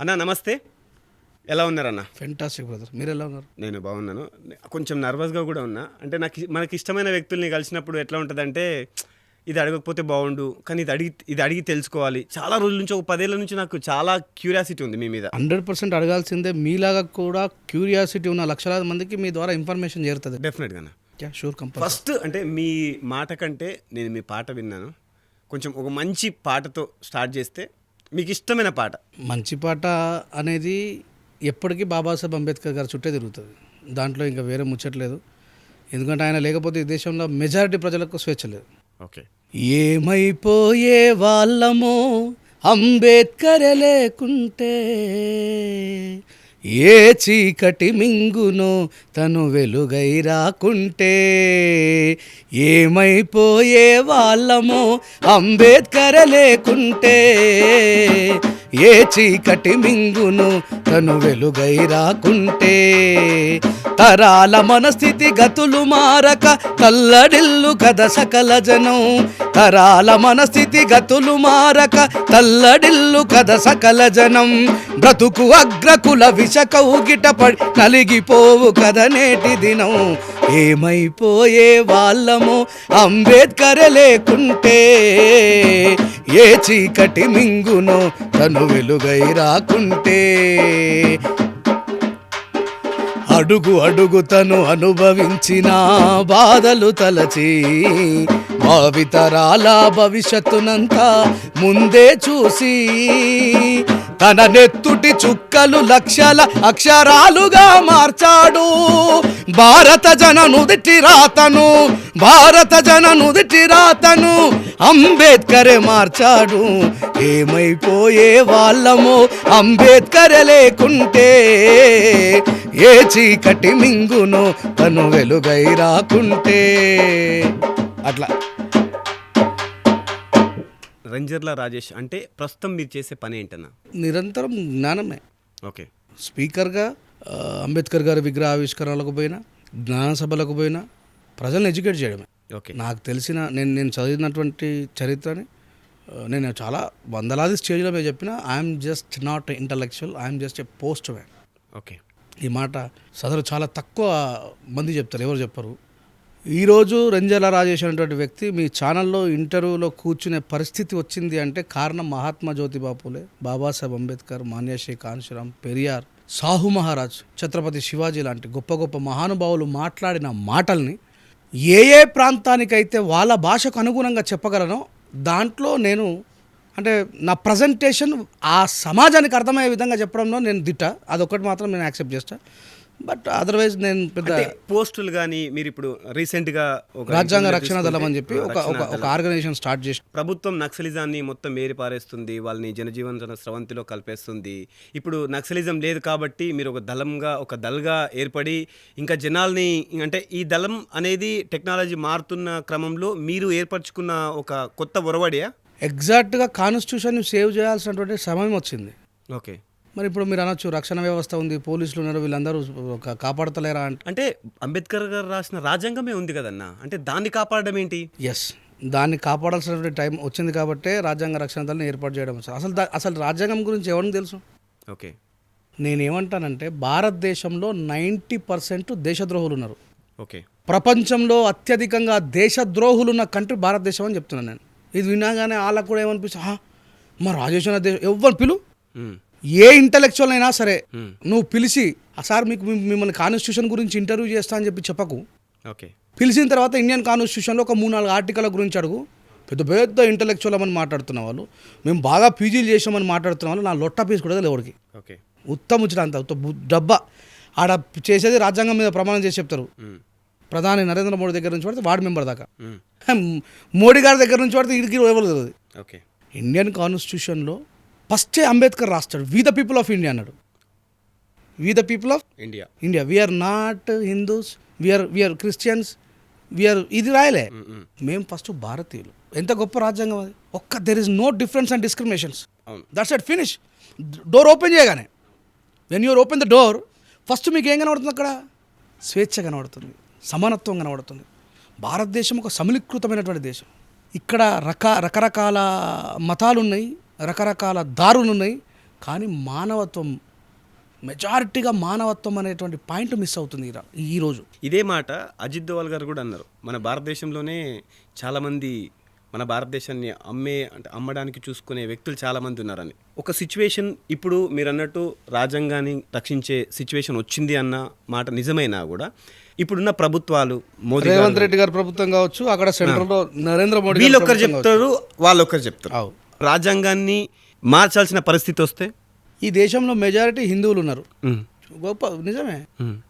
అన్న నమస్తే, ఎలా ఉన్నారన్న? ఫెంటాస్టిక్ బ్రదర్, మీరు ఎలా ఉన్నారు? నేను బాగున్నాను. కొంచెం నర్వస్గా కూడా ఉన్నా. అంటే మనకి ఇష్టమైన వ్యక్తుల్ని కలిసినప్పుడు ఎట్లా ఉంటుందంటే, ఇది అడగకపోతే బాగుండు, కానీ ఇది అడిగి తెలుసుకోవాలి. చాలా రోజుల నుంచి, ఒక 10 ఏళ్ళ నుంచి నాకు చాలా క్యూరియాసిటీ ఉంది మీ మీద. 100% అడగాల్సిందే. మీలాగా కూడా క్యూరియాసిటీ ఉన్న లక్షలాది మందికి మీ ద్వారా ఇన్ఫర్మేషన్ చేరుతుంది. డెఫినెట్గా షూర్, కంపల్సరీ. ఫస్ట్ అంటే మీ మాట కంటే నేను మీ పాట విన్నాను. కొంచెం ఒక మంచి పాటతో స్టార్ట్ చేస్తే, మీకు ఇష్టమైన పాట. మంచి పాట అనేది ఎప్పటికీ బాబాసాహెబ్ అంబేద్కర్ గారు చుట్టే తిరుగుతుంది. దాంట్లో ఇంకా వేరే ముచ్చట్లేదు. ఎందుకంటే ఆయన లేకపోతే ఈ దేశంలో మెజారిటీ ప్రజలకు స్వేచ్ఛ లేదు. ఓకే. ఏమైపోయే వాళ్ళమో అంబేద్కర్ లేకుంటే, ఏ చీకటి మింగునో తను వెలుగై రాకుంటే, ఏమైపోయే వాళ్ళమో అంబేద్కర్ లేకుంటే, ఏ చీకటి మింగును తను వెలుగై రాకుంటే, తరాల మనస్థితి గతులు మారక తల్లడిల్లు కథ సకల జనం, తరాల మనస్థితి గతులు మారక తల్లడిల్లు కథ సకల జనం, బ్రతుకు అగ్రకుల విషకౌగిట పడి నలిగిపోవు కథ నేటి దినం, ఏమైపోయే వాళ్ళమో అంబేద్కర్ లేకుంటే, ఏ చీకటి మింగునో తను వెలుగై రాకుంటే, అడుగు అడుగు తను అనుభవించిన బాధలు తలచి, భావితరాల భవిష్యత్తునంతా ముందే చూసి, తన నెత్తుటి చుక్కలు లక్షల అక్షరాలుగా మార్చాడు భారత జన నుదిటి రాతను, భారత జన నుదిటి రాతను అంబేద్కరే మార్చాడు. ఏమైపోయే వాళ్ళమో అంబేద్కర్ లేకుంటే, ఏ చీకటి మింగునో తను వెలుగై రాకుంటే. అట్లా. రంజర్ల రాజేష్ అంటే ప్రస్తుతం మీరు చేసే పని ఏంటన్నా? నిరంతరం జ్ఞానమే. ఓకే. స్పీకర్గా అంబేద్కర్ గారి విగ్రహ ఆవిష్కరణలకు పోయినా, జ్ఞాన సభలకు పోయినా, ప్రజలను ఎడ్యుకేట్ చేయడమే. ఓకే. నాకు తెలిసిన నేను చదివినటువంటి చరిత్రని నేను చాలా వందలాది స్టేజ్లో మేము చెప్పిన, I'm just not intellectual, I'm just a post man. Okay. ఈ మాట సదరు చాలా తక్కువ మంది చెప్తారు, ఎవరు చెప్పరు. ఈరోజు రంజర్ల రాజేష్ అనేటువంటి వ్యక్తి మీ ఛానల్లో ఇంటర్వ్యూలో కూర్చునే పరిస్థితి వచ్చింది అంటే కారణం మహాత్మా జ్యోతిబా పూలే, బాబాసాహెబ్ అంబేద్కర్, మాన్యశ్రీ కాన్షీరామ్, పెరియార్, సాహు మహారాజ్, ఛత్రపతి శివాజీ లాంటి గొప్ప గొప్ప మహానుభావులు మాట్లాడిన మాటల్ని ఏ ఏ ప్రాంతానికైతే వాళ్ళ భాషకు అనుగుణంగా చెప్పగలనో దాంట్లో నేను, అంటే నా ప్రజెంటేషన్ ఆ సమాజానికి అర్థమయ్యే విధంగా చెప్పడంలో నేను దిట్ట. అదొకటి మాత్రం నేను యాక్సెప్ట్ చేస్తాను. బట్ అదర్వైజ్ నేను పెద్ద పోస్టులు కానీ, మీరు ఇప్పుడు రీసెంట్గా రాజ్యాంగ రక్షణ దళం అని చెప్పి ఒక ఆర్గనైజేషన్ స్టార్ట్ చేసి, ప్రభుత్వం నక్సలిజాన్ని మొత్తం మేరిపారేస్తుంది, వాళ్ళని జనజీవన స్రవంతిలో కలిపేస్తుంది. ఇప్పుడు నక్సలిజం లేదు కాబట్టి మీరు ఒక దళగా ఏర్పడి ఇంకా జనాల్ని, అంటే ఈ దళం అనేది టెక్నాలజీ మారుతున్న క్రమంలో మీరు ఏర్పరచుకున్న ఒక కొత్త ఒరవడియా? ఎగ్జాక్ట్గా కాన్స్టిట్యూషన్ సేవ్ చేయాల్సినటువంటి సమయం వచ్చింది. ఓకే. మరి ఇప్పుడు మీరు అనొచ్చు రక్షణ వ్యవస్థ ఉంది, పోలీసులు ఉన్నారు, వీళ్ళందరూ కాపాడతలేరా అంటే అంబేద్కర్ గారు రాసిన రాజ్యాంగమే ఉంది కదన్నా, అంటే దాన్ని కాపాడడం ఏంటి? ఎస్, దాన్ని కాపాడాల్సినటువంటి టైం వచ్చింది కాబట్టే రాజ్యాంగ రక్షణ దళాన్ని ఏర్పాటు చేయడం. అసలు రాజ్యాంగం గురించి ఎవరికి తెలుసు? ఓకే. నేనేమంటానంటే భారతదేశంలో 90% దేశద్రోహులు ఉన్నారు. ఓకే. ప్రపంచంలో అత్యధికంగా దేశద్రోహులు ఉన్న కంట్రీ భారతదేశం అని చెప్తున్నాను నేను. ఇది వినాగానే వాళ్ళకు కూడా ఏమనిపిస్తుంది, మా రాజేష్ అనే దేశం ఎవరు పిలు, ఏ ఇంటలెక్చువల్ అయినా సరే నువ్వు పిలిచి, సార్ మిమ్మల్ని కాన్స్టిట్యూషన్ గురించి ఇంటర్వ్యూ చేస్తా అని చెప్పకు. ఓకే. పిలిచిన తర్వాత ఇండియన్ కాన్స్టిట్యూషన్లో ఒక 3-4 ఆర్టికల్ గురించి అడుగు. పెద్ద పెద్ద ఇంటలెక్చువల్ అని మాట్లాడుతున్న వాళ్ళు, మేము బాగా పీజీలు చేసామని మాట్లాడుతున్న వాళ్ళు, నా లొట్ట పీస్ కూడా ఎవరికి. ఓకే. ఉత్తముచ్చిన అంత డబ్బా ఆడ చేసేది రాజ్యాంగం మీద ప్రమాణం చేసి చెప్తారు. ప్రధాని నరేంద్ర మోడీ దగ్గర నుంచి పడితే వార్డు మెంబర్ దాకా, మోడీ గారి దగ్గర నుంచి పడితే ఇడికి ఎవరు తెలియదు. ఓకే. ఇండియన్ కాన్స్టిట్యూషన్లో ఫస్టే అంబేద్కర్ రాస్తాడు, we the people of India అన్నాడు. We the people of India, we are not Hindus, we are Christians, ఇది రాయలే. మేము ఫస్ట్ భారతీయులు. ఎంత గొప్ప రాజ్యాంగం అది. There is no difference and discriminations. That's it, finish. Door open చేయగానే, when your open the door, first మీకు ఏం కనబడుతుంది? అక్కడ స్వేచ్ఛ కనబడుతుంది, సమానత్వం కనబడుతుంది. భారతదేశం ఒక సమిలీకృతమైనటువంటి దేశం. ఇక్కడ రకరకాల మతాలు ఉన్నాయి, రకరకాల దారులు ఉన్నాయి, కానీ మానవత్వం, మెజారిటీగా మానవత్వం అనేటువంటి పాయింట్ మిస్ అవుతుంది ఈరోజు. ఇదే మాట అజిత్ దోవల్ గారు కూడా అన్నారు. మన భారతదేశంలోనే చాలామంది మన భారతదేశాన్ని అమ్మడానికి చూసుకునే వ్యక్తులు చాలామంది ఉన్నారని. ఒక సిచ్యువేషన్ ఇప్పుడు మీరు అన్నట్టు రాజ్యాంగాన్ని రక్షించే సిచ్యువేషన్ వచ్చింది అన్న మాట నిజమైనా కూడా ఇప్పుడున్న ప్రభుత్వాలు మోదీ రేవంత్ రెడ్డి గారి ప్రభుత్వం కావచ్చు, అక్కడ సెంట్రల్లో నరేంద్ర మోడీ వీళ్ళొక్కరు చెప్తారు, వాళ్ళొక్కరు చెప్తారు. రాజ్యాంగాన్ని మార్చాల్సిన పరిస్థితి వస్తే ఈ దేశంలో మెజారిటీ హిందువులు ఉన్నారు. గొప్ప నిజమే,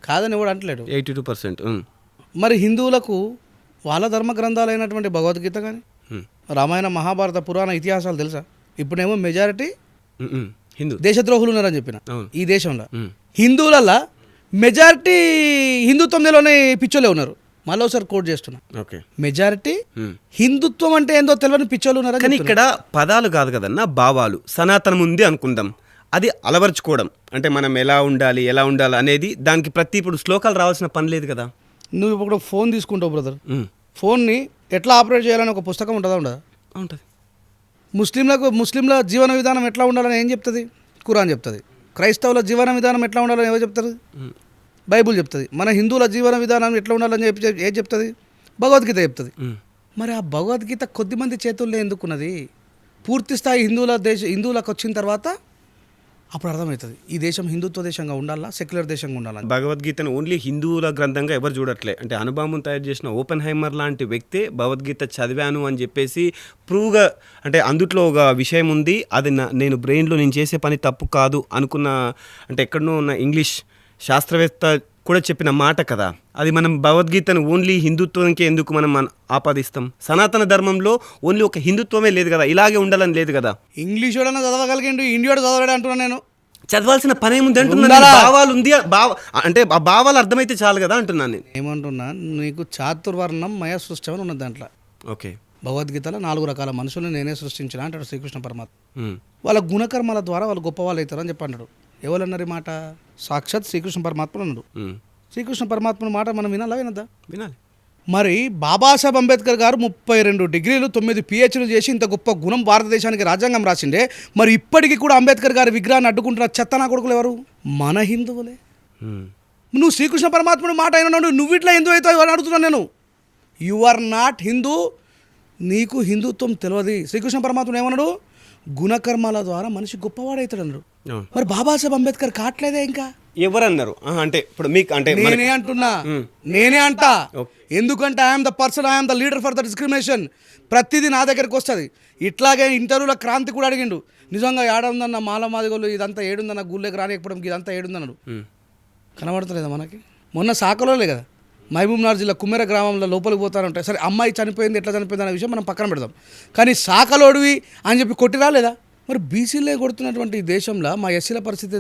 కాదని ఎవడు అంటలేడు. 82%. మరి హిందువులకు వాళ్ళ ధర్మ గ్రంథాలైనటువంటి భగవద్గీత కానీ, రామాయణ మహాభారత పురాణ ఇతిహాసాలు తెలుసా? ఇప్పుడేమో మెజారిటీ దేశద్రోహులు ఉన్నారని చెప్పిన ఈ దేశంలో హిందువులల్లా మెజారిటీ హిందుత్వంలోనే పిచ్చోలే ఉన్నారు. మళ్ళీ ఒకసారి కోట్ చేస్తున్నా, మెజారిటీ హిందుత్వం అంటే ఏందో తెలియని పిచ్చోళ్ళు ఉన్నారు. కానీ ఇక్కడ పదాలు కాదు కదన్నా, భావాలు. సనాతనం ఉంది అనుకుందాం, అది అలవర్చుకోవడం అంటే మనం ఎలా ఉండాలి అనేది దానికి ప్రతి ఇప్పుడు శ్లోకాలు రావాల్సిన పని లేదు కదా. నువ్వు ఇప్పుడు ఫోన్ తీసుకుంటావు బ్రదర్, ఫోన్ని ఎట్లా ఆపరేట్ చేయాలని ఒక పుస్తకం ఉంటుందా? ఉండదా? ఉంటుంది. ముస్లింల జీవన విధానం ఎట్లా ఉండాలని ఏం చెప్తుంది? ఖురాన్ చెప్తుంది. క్రైస్తవుల జీవన విధానం ఎట్లా ఉండాలని ఎవరు చెప్తారు? బైబుల్ చెప్తుంది. మన హిందువుల జీవన విధానం ఎట్లా ఉండాలని ఏం చెప్తుంది? భగవద్గీత చెప్తుంది. మరి ఆ భగవద్గీత కొద్దిమంది చేతుల్లో ఎందుకున్నది? పూర్తి స్థాయి హిందువులకు వచ్చిన తర్వాత అప్పుడు అర్థమవుతుంది ఈ దేశం హిందుత్వ దేశంగా ఉండాలా, సెక్యులర్ దేశంగా ఉండాలా. భగవద్గీతను ఓన్లీ హిందువుల గ్రంథంగా ఎవరు చూడట్లే. అంటే అణుబాంబును తయారు చేసిన ఓపెన్ హైమర్ లాంటి వ్యక్తే భగవద్గీత చదివాను అని చెప్పేసి ప్రూవ్గా, అంటే అందుట్లో ఒక విషయం ఉంది, అది నేను బ్రెయిన్లో నేను చేసే పని తప్పు కాదు అనుకున్న, అంటే ఎక్కడనో ఉన్న ఇంగ్లీష్ శాస్త్రవేత్త కూడా చెప్పిన మాట కదా. అది మనం భగవద్గీతను ఓన్లీ హిందుత్వానికి ఎందుకు మనం ఆపాదిస్తాం? సనాతన ధర్మంలో ఓన్లీ ఒక హిందుత్వమే లేదు కదా, ఇలాగే ఉండాలని లేదు కదా. ఇంగ్లీష్ వాడన్నా చదవగలిగిండు, ఇండియాడు చదవలేడు అంటున్నాను నేను. చదవాల్సిన పని ఏముంది అంటున్నాను. భావాలు ఉంది, అంటే ఆ భావాలు అర్థమైతే చాలు కదా అంటున్నాను నేను. ఏమంటున్నా, నీకు చాతుర్వర్ణం మయ సృష్టి అని ఉన్నది దాంట్లో. ఓకే, భగవద్గీతలో 4 రకాల మనుషులను నేనే సృష్టించిన అంటాడు శ్రీకృష్ణ పరమాత్మ. వాళ్ళ గుణకర్మాల ద్వారా వాళ్ళు గొప్పవాళ్ళు అవుతారు అని చెప్పి అన్నాడు. ఎవరన్నారు ఈ మాట? సాక్షాత్ శ్రీకృష్ణ పరమాత్మ అన్నాడు. శ్రీకృష్ణ పరమాత్మ మాట మనం వినాలా వినద్దా? వినాలి. మరి బాబాసాహెబ్ అంబేద్కర్ గారు 32 డిగ్రీలు 9 PhDలు చేసి ఇంత గొప్ప గుణం భారతదేశానికి రాజ్యాంగం రాసిండే, మరి ఇప్పటికీ కూడా అంబేద్కర్ గారి విగ్రహాన్ని అడ్డుకుంటున్న చెత్త నా కొడుకులు ఎవరు? మన హిందువులే. నువ్వు శ్రీకృష్ణ పరమాత్ముడు మాట అయినా నువ్వు ఇట్లా హిందూ అవుతావు అని అడుగుతున్నాను నేను. యు ఆర్ నాట్ హిందూ, నీకు హిందుత్వం తెలియదు. శ్రీకృష్ణ పరమాత్ముడు ఏమన్నాడు? గుణకర్మాల ద్వారా మనిషి గొప్పవాడవుతాడు అన్నాడు. మరి బాబాసాహెబ్ అంబేద్కర్ కావట్లేదే ఇంకా? ఎవరన్నారు? అంటే ఇప్పుడు మీకు అంటే నేనే అంటున్నా, నేనే అంటా. ఎందుకంటే I'm the person, I'm the leader for the discrimination. ప్రతిదీ నా దగ్గరికి వస్తుంది. ఇట్లాగే ఇంటర్వ్యూలో క్రాంతి కూడా అడిగిండు, నిజంగా ఏడుందన్న మాల మాదిగోళ్ళు ఇదంతా ఏడుందన్న గుళ్ళకి రానికపోవడం ఇదంతా ఏడుందన్నాడు. కనబడతలేదా మనకి? మొన్న సాకలోలే కదా, మహబూబ్నగర్ జిల్లా కుమ్మెర గ్రామంలో లోపలికి పోతారంటే, సరే అమ్మాయి చనిపోయింది, ఎట్లా చనిపోయింది అనే విషయం మనం పక్కన పెడదాం, కానీ సాకలోడివి అని చెప్పి కొట్టి రాలేదా? మరి బీసీలే కొడుతున్నటువంటి దేశంలో మా ఎస్సీల పరిస్థితి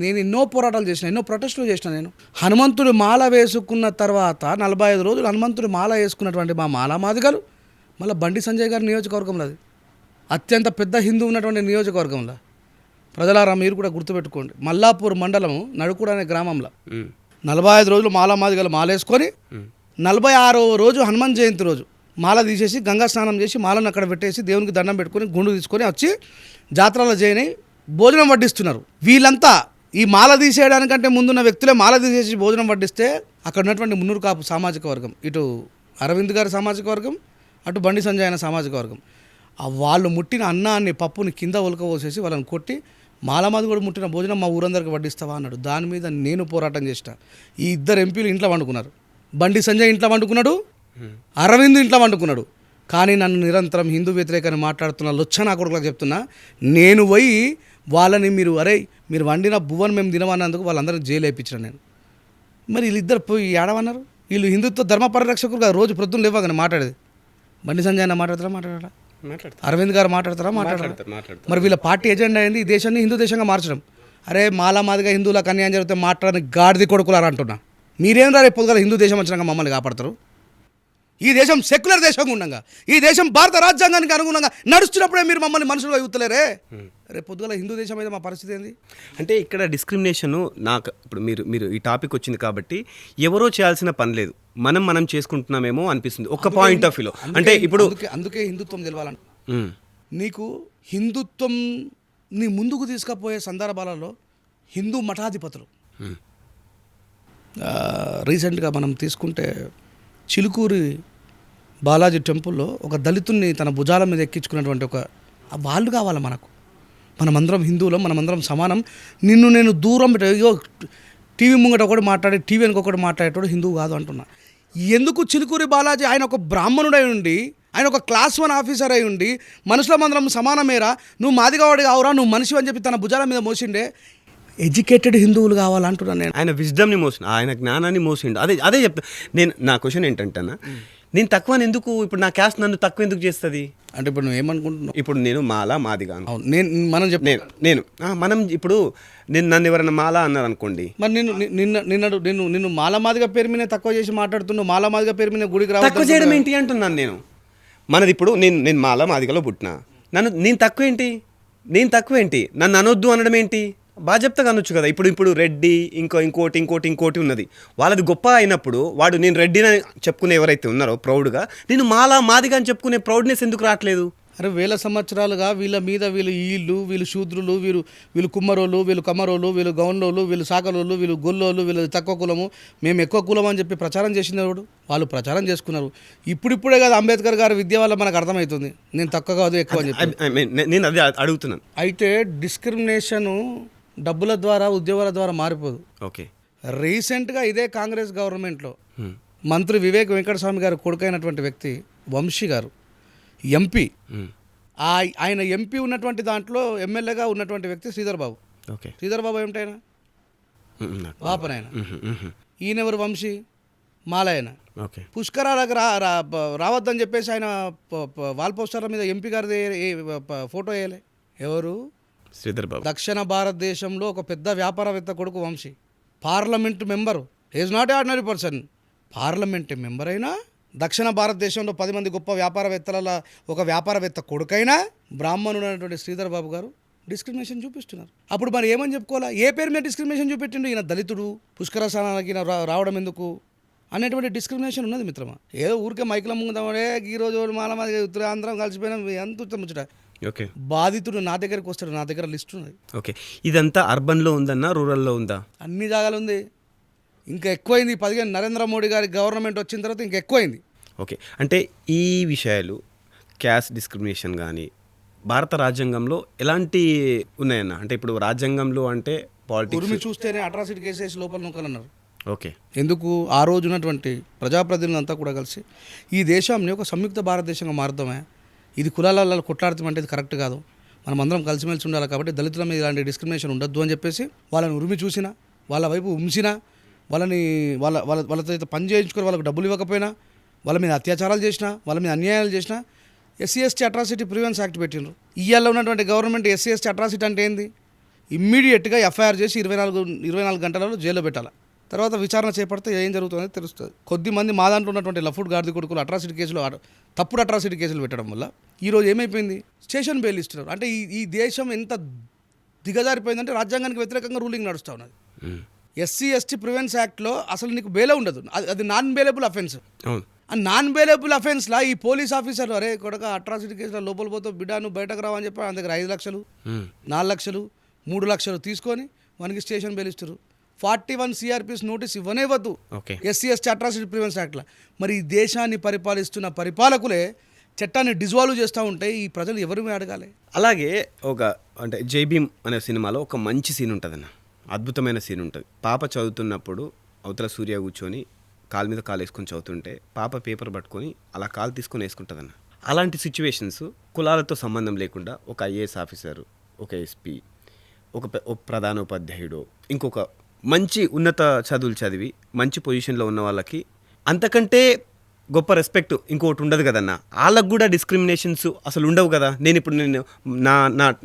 నేను ఎన్నో పోరాటాలు చేసిన, ఎన్నో ప్రొటెస్టులు చేసిన. నేను హనుమంతుడి మాల వేసుకున్న తర్వాత 45 రోజులు హనుమంతుడి మాల వేసుకున్నటువంటి మా మాల మాదిగలు మళ్ళీ బండి సంజయ్ గారి నియోజకవర్గంలో, అది అత్యంత పెద్ద హిందూ ఉన్నటువంటి నియోజకవర్గంలో, ప్రజలారా మీరు కూడా గుర్తుపెట్టుకోండి, మల్లాపూర్ మండలం నడుకుడు అనే గ్రామంలో 45 రోజులు మాల మాదిగలు మాలేసుకొని 46వ రోజు హనుమాన్ జయంతి రోజు మాల తీసేసి గంగా స్నానం చేసి మాలను అక్కడ పెట్టేసి దేవునికి దండం పెట్టుకొని గుండు తీసుకొని వచ్చి జాతరలో చేయని భోజనం వడ్డిస్తున్నారు. వీళ్ళంతా ఈ మాల తీసేయడానికంటే ముందున్న వ్యక్తులే మాల తీసేసి భోజనం వడ్డిస్తే అక్కడ ఉన్నటువంటి మున్నూరు కాపు సామాజిక వర్గం, ఇటు అరవింద్ గారి సామాజిక వర్గం, అటు బండి సంజయ్ అనే సామాజిక వర్గం, వాళ్ళు ముట్టిన అన్నాన్ని పప్పుని కింద ఉలకపోసేసి వాళ్ళని కొట్టి మాలమాది కూడా ముట్టిన భోజనం మా ఊరందరికి వడ్డిస్తావా అన్నాడు. దాని మీద నేను పోరాటం చేసిన. ఈ 2 ఎంపీలు ఇంట్లో వండుకున్నారు. బండి సంజయ్ ఇంట్లో వండుకున్నాడు, అరవింద్ ఇంట్లో వండుకున్నాడు. కానీ నన్ను నిరంతరం హిందూ వ్యతిరేకాన్ని మాట్లాడుతున్న లొచ్చనా కొడుకులకు చెప్తున్నా, నేను పోయి వాళ్ళని మీరు వండిన బువ్వను మేము తినమన్నందుకు వాళ్ళందరినీ జైలు వేయించిన నేను. మరి వీళ్ళిద్దరు పోయి ఏడవన్నారు. వీళ్ళు హిందుత్వ ధర్మ పరిరక్షకులు కదా, రోజు ప్రొద్దున లేవగానే మాట్లాడేది. బండి సంజయ్ అన్న మాట్లాడతారా? అరవింద్ గారు మాట్లాడతారా? మరి వీళ్ళ పార్టీ ఎజెండా ఏంది? ఈ దేశాన్ని హిందూ దేశంగా మార్చడం. అరే మాలా మాదిగా హిందువులకు అన్యాయం జరిగితే మాట్లాడని గాడిది కొడుకులారా అంటున్నా. మీరేం రా రేపు పొద్దుగా హిందూ దేశం వచ్చినాక మమ్మల్ని కాపాడతారు? ఈ దేశం సెక్యులర్ దేశంగా ఉండగా, ఈ దేశం భారత రాజ్యాంగానికి అనుగుణంగా నడుస్తున్నప్పుడే మీరు మమ్మల్ని మనుషులుగా యువతలేరే. రేపు పొద్దుగల హిందూ దేశం అయితే మా పరిస్థితి ఏంది? అంటే ఇక్కడ డిస్క్రిమినేషను నాకు ఇప్పుడు మీరు ఈ టాపిక్ వచ్చింది కాబట్టి ఎవరో చేయాల్సిన పని లేదు, మనం చేసుకుంటున్నామేమో అనిపిస్తుంది ఒక పాయింట్ ఆఫ్ వ్యూలో. అంటే ఇప్పుడు అందుకే హిందుత్వం తెలవాలంట. నీకు హిందుత్వం నీ ముందుకు తీసుకుపోయే సందర్భాలలో హిందూ మఠాధిపతులు రీసెంట్గా మనం తీసుకుంటే చిలుకూరి బాలాజీ టెంపుల్లో ఒక దళితుడిని తన భుజాల మీద ఎక్కించుకున్నటువంటి వాళ్ళు కావాలి మనకు. మనమందరం హిందువులం, మనమందరం సమానం. నిన్ను నేను దూరం అయ్యో టీవీ ముంగట ఒకటి మాట్లాడే టీవీ వెనుక ఒకటి మాట్లాడేటోడు హిందువు కాదు అంటున్నా. ఎందుకు చిలుకూరి బాలాజీ ఆయన ఒక బ్రాహ్మణుడై ఉండి, ఆయన ఒక క్లాస్ 1 ఆఫీసర్ అయి ఉండి, మనుషులమందరం సమానమేరా, నువ్వు మాదిగావాడి కావురా, నువ్వు మనిషి అని చెప్పి తన భుజాల మీద మోసిండే ఎడ్యుకేటెడ్ హిందువులు కావాలంటున్నాను నేను. ఆయన విజ్డమ్ని మోసిండు, ఆయన జ్ఞానాన్ని మోసిండు. అదే చెప్తా నేను. నా క్వశ్చన్ ఏంటంటే నేను తక్కువ ఎందుకు, ఇప్పుడు నా క్యాస్ట్ నన్ను తక్కువ ఎందుకు చేస్తుంది అంటే ఇప్పుడు నువ్వు ఏమనుకుంటున్నావు? ఇప్పుడు నేను మాలా మాదిగా మనం ఇప్పుడు నన్ను ఎవరైనా మాలా అన్నారు అనుకోండి, మరి నిన్ను మాలమాదిగా పేరు మీద తక్కువ చేసి మాట్లాడుతున్నావు. మాలమాదిగా పేరు మీద గుడికి రావు తక్కువ చేయడం ఏంటి అంటున్నాను నేను. మనది ఇప్పుడు నేను మాలా మాదిగలో పుట్టినా, నేను తక్కువ ఏంటి, నన్ను అనొద్దు అనడం ఏంటి? బాగా చెప్తా అనొచ్చు కదా. ఇప్పుడు రెడ్డి ఇంకోటి ఉన్నది. వాళ్ళది గొప్ప అయినప్పుడు వాడు నేను రెడ్డిని చెప్పుకునే ఎవరైతే ఉన్నారో ప్రౌడ్గా, నేను మాలా మాదిగా అని చెప్పుకునే ప్రౌడ్నెస్ ఎందుకు రావట్లేదు? అరే 1000 సంవత్సరాలుగా వీళ్ళ మీద వీళ్ళు శూద్రులు, వీళ్ళు కుమ్మరోళ్ళు, వీళ్ళు కమ్మరోళ్ళు, వీళ్ళు గౌన్లోళ్ళు, వీళ్ళు సాకలోళ్ళు, వీళ్ళు గొల్లోళ్ళు, వీళ్ళు తక్కువ కులము, మేము ఎక్కువ కులం అని చెప్పి ప్రచారం చేసినవాడు వాళ్ళు ప్రచారం చేసుకున్నారు. ఇప్పుడిప్పుడే కదా అంబేద్కర్ గారి విద్య వల్ల మనకు అర్థమవుతుంది నేను తక్కువ కాదు ఎక్కువ అని చెప్పి. నేను అదే అడుగుతున్నాను. అయితే డిస్క్రిమినేషను డబ్బుల ద్వారా ఉద్యోగాల ద్వారా మారిపోదు. ఓకే. రీసెంట్గా ఇదే కాంగ్రెస్ గవర్నమెంట్లో మంత్రి వివేక్ వెంకటస్వామి గారు కొడుకైనటువంటి వ్యక్తి వంశీ గారు ఎంపీ, ఆయన ఎంపీ ఉన్నటువంటి దాంట్లో ఎమ్మెల్యేగా ఉన్నటువంటి వ్యక్తి శ్రీధర్ బాబు. ఓకే. శ్రీధర్ బాబు ఏమిటైనా వాపనైనా, ఈయనెవరు వంశీ మాలయన. ఓకే. పుష్కరాలకు రావద్దని చెప్పేసి ఆయన వాల్ పోస్టర్ల మీద ఎంపీ గారి ఫోటో వేయలే. ఎవరు? శ్రీధర్ బాబు. దక్షిణ భారతదేశంలో ఒక పెద్ద వ్యాపారవేత్త కొడుకు Vamsi, parliament member. Is not a ordinary person. Parliament member అయినా, దక్షిణ భారతదేశంలో 10 మంది గొప్ప వ్యాపారవేత్తల ఒక వ్యాపారవేత్త కొడుకైనా బ్రాహ్మణుడు అనేటువంటి శ్రీధర్ బాబు గారు డిస్క్రిమినేషన్ చూపిస్తున్నారు. అప్పుడు మరి ఏమని చెప్పుకోవాలా? ఏ పేరు మీద డిస్క్రిమినేషన్ చూపెట్టిండు? ఈయన దళితుడు, పుష్కర స్థానాలకి రావడం ఎందుకు అనేటువంటి డిస్క్రిమినేషన్ ఉన్నది మిత్రమా. ఏదో ఊరికే మైకుల ముందుతామనే ఈరోజు మాల మాది అందరం కలిసిపోయినాం ఎంత ముచ్చట. ఓకే. బాధితుడు నా దగ్గరికి వస్తాడు, నా దగ్గర లిస్ట్ ఉన్నది. ఓకే. ఇదంతా అర్బన్లో ఉందన్నా రూరల్లో ఉందా? అన్ని జాగాలు ఉంది. ఇంకా ఎక్కువైంది 15 నరేంద్ర మోడీ గారి గవర్నమెంట్ వచ్చిన తర్వాత ఇంకా ఎక్కువైంది. ఓకే. అంటే ఈ విషయాలు క్యాస్ట్ డిస్క్రిమినేషన్ కానీ భారత రాజ్యాంగంలో ఎలాంటి ఉన్నాయన్న? అంటే ఇప్పుడు రాజ్యాంగంలో అంటే ఉరిమి చూస్తేనే అట్రాసిటీ కేసెస్ లోపల నొక్కాలన్నారు. ఓకే. ఎందుకు? ఆ రోజు ఉన్నటువంటి ప్రజాప్రతినిధులంతా కూడా కలిసి ఈ దేశాన్ని ఒక సంయుక్త భారతదేశంగా మారుతామే, ఇది కులాలలో కొట్లాడుతామంటే ఇది కరెక్ట్ కాదు, మనం అందరం కలిసిమెలిసి ఉండాలి, కాబట్టి దళితుల మీద ఇలాంటి డిస్క్రిమినేషన్ ఉండొద్దు అని చెప్పేసి వాళ్ళని ఉరిమి చూసినా, వాళ్ళ వైపు ఉంచినా, వాళ్ళతో పని చేయించుకొని వాళ్ళకి డబ్బులు ఇవ్వకపోయినా, వాళ్ళ మీద అత్యాచారాలు చేసినా, వాళ్ళ మీద అన్యాయాలు చేసినా SC/ST అట్రాసిటీ ప్రివెన్స్ యాక్ట్ పెట్టిండ్రు. ఇవాళ ఉన్నటువంటి గవర్నమెంట్ SC/ST అట్రాసిటీ అంటే ఏంది? ఇమ్మీడియట్గా FIR చేసి 24 గంటలలో జైల్లో పెట్టాలి. తర్వాత విచారణ చేపడితే ఏం జరుగుతుందో తెలుస్తుంది. కొద్దిమంది మా దాంట్లో ఉన్నటువంటి లఫ్డ్ గార్ది కొడుకులు అట్రాసిటీ కేసులు, తప్పుడు అట్రాసిటీ కేసులు పెట్టడం వల్ల ఈరోజు ఏమైపోయింది? స్టేషన్ బెయిల్ ఇస్తున్నారు. అంటే ఈ దేశం ఎంత దిగజారిపోయిందంటే రాజ్యాంగానికి వ్యతిరేకంగా రూలింగ్ నడుస్తూ ఉన్నది. SC/ST ప్రివెన్స్ యాక్ట్లో అసలు నీకు బెయిలే ఉండదు, అది నాన్ బెయిలబుల్ అఫెన్స్. ఆ నాన్ బెయిలబుల్ అఫెన్స్లా ఈ పోలీస్ ఆఫీసర్లు అరే కొడక అట్రాసిటీ కేసులో లోపల పోతే బిడ్డ నువ్వు బయటకు రావని చెప్పి ఆయన దగ్గర 5 లక్షలు 4 లక్షలు 3 లక్షలు తీసుకొని మనకి స్టేషన్ బెయిల్ ఇస్తారు. 41 CRPS నోటీస్ ఇవ్వనే వద్దు SC/ST అట్రాసిటీ ప్రివెన్స్ యాక్ట్లో. మరి ఈ దేశాన్ని పరిపాలిస్తున్న పరిపాలకులే చట్టాన్ని డిజాల్వ్ చేస్తూ ఉంటే ఈ ప్రజలు ఎవరు అడగాలి? అలాగే అంటే జై భీమ్ అనే సినిమాలో ఒక మంచి సీన్ ఉంటుందన్న, అద్భుతమైన సీన్ ఉంటుంది. పాప చదువుతున్నప్పుడు అవతల సూర్య కూర్చొని కాలు మీద కాలు వేసుకొని చదువుతుంటే పాప పేపర్ పట్టుకొని అలా కాలు తీసుకొని వేసుకుంటుందన్న. అలాంటి సిచ్యువేషన్స్ కులాలతో సంబంధం లేకుండా ఒక IAS ఆఫీసరు, ఒక SP, ఒక ప్రధానోపాధ్యాయుడు, ఇంకొక మంచి ఉన్నత చదువులు చదివి మంచి పొజిషన్లో ఉన్న వాళ్ళకి అంతకంటే గొప్ప రెస్పెక్ట్ ఇంకొకటి ఉండదు కదన్న. వాళ్ళకు కూడా డిస్క్రిమినేషన్స్ అసలు ఉండవు కదా. నేను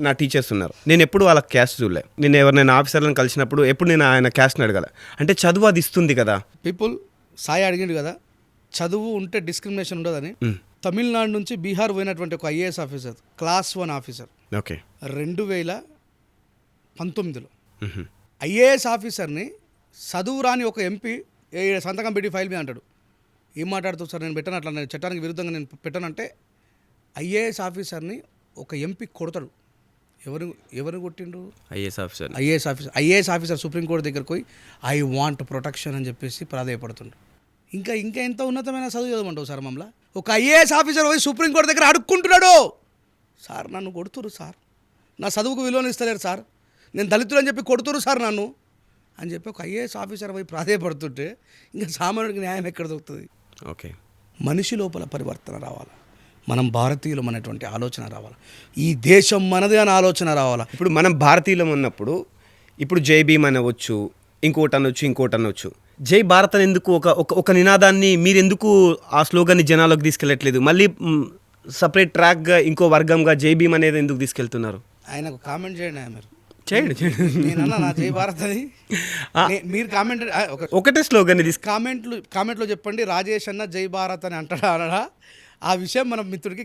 నా టీచర్స్ ఉన్నారు, నేను ఎప్పుడు వాళ్ళ క్యాస్ట్ చూడలే. నేను ఎవరినైనా ఆఫీసర్లను కలిసినప్పుడు ఎప్పుడు నేను ఆయన క్యాస్ట్ని అడగల. అంటే చదువు అది ఇస్తుంది కదా. పీపుల్ సాయి అడిగిండు కదా చదువు ఉంటే డిస్క్రిమినేషన్ ఉండదని. తమిళనాడు నుంచి బీహార్ పోయినటువంటి ఒక IAS officer, class 1 officer, okay, 2019లో IAS ఆఫీసర్ని చదువు రాని ఒక MP సంతకం పెట్టి ఫైల్ మీద అంటాడు. ఏం మాట్లాడుతూ సార్ నేను పెట్టను, అట్లా నేను చట్టానికి విరుద్ధంగా నేను పెట్టానంటే IAS ఆఫీసర్ని ఒక MP కొడతాడు. ఎవరు కొట్టిండ్రు? IAS officer. IAS officer supreme court దగ్గరకు పోయి ఐ వాంట్ ప్రొటెక్షన్ అని చెప్పేసి ప్రాధాయపడుతుండ్రు. ఇంకా ఎంత ఉన్నతమైన చదువు చదవమంటావు సార్ మమ్మల్ని? ఒక ఐఏఎస్ ఆఫీసర్ పోయి సుప్రీంకోర్టు దగ్గర అడుక్కుంటున్నాడు, సార్ నన్ను కొడుతురు సార్, నా చదువుకు విలువను ఇస్తలేరు సార్, నేను దళితులు అని చెప్పి కొడుతురు సార్ నన్ను అని చెప్పి ఒక ఐఏఎస్ ఆఫీసర్ పోయి ప్రాధాయపడుతుంటే ఇంకా సామాన్యుడికి న్యాయం ఎక్కడ దొరుకుతుంది? ఓకే, మనిషి లోపల పరివర్తన రావాలి, మనం భారతీయులం అనేటువంటి ఆలోచన రావాలి, ఈ దేశం మనది అనే ఆలోచన రావాలి. ఇప్పుడు మనం భారతీయులం ఉన్నప్పుడు ఇప్పుడు జై భీమ్ అనవచ్చు, ఇంకోటి అనొచ్చు. జై భారత్ అని ఎందుకు ఒక నినాదాన్ని మీరు ఎందుకు ఆ స్లోగన్ని జనాలకు తీసుకెళ్ళట్లేదు? మళ్ళీ సపరేట్ ట్రాక్గా ఇంకో వర్గంగా జై భీమ్ అనేది ఎందుకు తీసుకెళ్తున్నారు? ఆయనకు కామెంట్ చేయండి, మీరు చేయండి. నేనన్నా నా జై భారత్ అని మీరు కామెంట్ ఒకటే స్లోగన్ కామెంట్లో చెప్పండి, రాజేష్ అన్న జై భారత్ అని అంటాడా అనడా ఆ విషయం మన మిత్రుడికి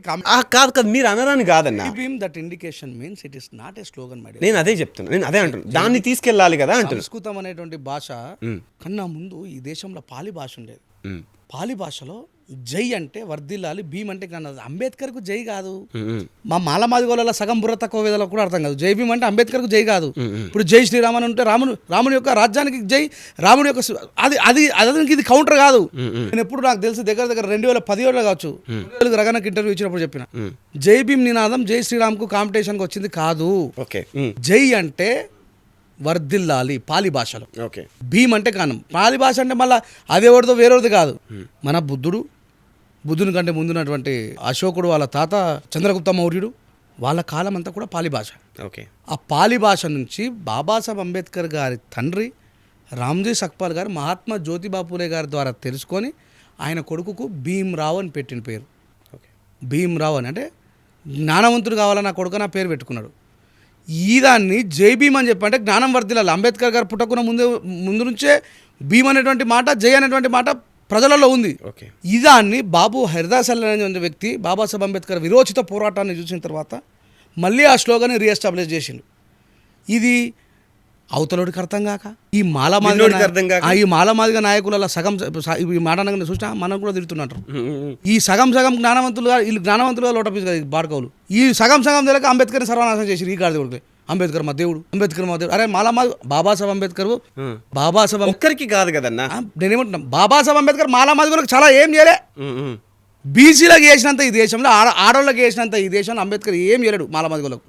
కాదు మీరు అనరాని కాదన్న. That indication means it is not a slogan my. నేను అదే అంటున్నాను, దాన్ని తీసుకెళ్ళాలి కదా అంటున్నాను. సంస్కృతం అనేటువంటి భాష కన్నా ముందు ఈ దేశంలో పాలి భాష ఉండేది. పాలి భాషలో జై అంటే వర్ధిల్లాలి, భీమ్ అంటే కన్నది. అంబేద్కర్కు జై కాదు, మా మాలమాదిగోళ్ళ సగం బుర్ర తక్కువ వేదలకు కూడా అర్థం కాదు. జై భీమ్ అంటే అంబేద్కర్కు జై కాదు. ఇప్పుడు జై శ్రీరామ్ అని ఉంటే రాముని యొక్క రాజ్యానికి జై, రాముని యొక్క అది ఇది కౌంటర్ కాదు. నేను ఎప్పుడు నాకు తెలిసి దగ్గర 2017 కావచ్చు, రగనకు ఇంటర్వ్యూ ఇచ్చినప్పుడు చెప్పిన జై భీమ్ నినాదం జై శ్రీరామ్కు కాంపిటీషన్కి వచ్చింది కాదు. జై అంటే వర్ధిల్లాలి పాలి భాషలో. ఓకే, భీమ్ అంటే కానం. పాలి భాష అంటే మళ్ళీ అదేవాడితో వేరేది కాదు. మన బుద్ధుని కంటే ముందున్నటువంటి అశోకుడు వాళ్ళ తాత చంద్రగుప్త మౌర్యుడు వాళ్ళ కాలం అంతా కూడా పాలి భాష. ఓకే, ఆ పాలి భాష నుంచి బాబాసాహెబ్ అంబేద్కర్ గారి తండ్రి రామ్జీ సక్పాల్ గారు మహాత్మా జ్యోతిబా పూలే గారి ద్వారా తెలుసుకొని ఆయన కొడుకుకు భీమ్రావు అని పెట్టిన పేరు. ఓకే, భీమ్రావు అని అంటే జ్ఞానవంతుడు కావాలని నా కొడుకు నా పేరు పెట్టుకున్నాడు. ఈ దాన్ని జై భీమ్ అని చెప్పంటే జ్ఞానం వర్ధిల్లాలి. అంబేద్కర్ గారు పుట్టకున్న ముందు నుంచే భీమ్ అనేటువంటి మాట, జై అనేటువంటి మాట ప్రజలలో ఉంది. ఈ దాన్ని బాబు హరిదాస్ అనే వ్యక్తి బాబాసాహెబ్ అంబేద్కర్ విరోచిత పోరాటాన్ని చూసిన తర్వాత మళ్ళీ ఆ స్లోగాన్ని రీఎస్టాబ్లిష్ చేసిండు. ఇది అవతలోడికి అర్థం కాక ఈ మాలమాదిగ నాయకుల సగం ఈ మాట చూసినా మనం కూడా తిడుతున్నట్టు. ఈ సగం జ్ఞానవంతులుగా వీళ్ళు జ్ఞానవంతులుగా లోటపీసు కదా బాడుకోవాలి. ఈ సగం తెలియక అంబేద్కర్ని సర్వనాశనం చేసి ఈ గాడిద అంబేద్కర్ మా దేవుడు. అరే బాబాసాహెబ్ అంబేద్కర్ ఒక్కరికి కాదు కదన్నా. నేనేమంటున్నా, బాబాసాహెబ్ అంబేద్కర్ మాలమాదిగలకు చాలా ఏం చేయలే. బీసీలకు చేసినంత ఈ దేశంలో, ఆడవాళ్ళకి చేసినంత ఈ దేశంలో అంబేద్కర్ ఏం చేయలేడు మాలమాదిగలకు.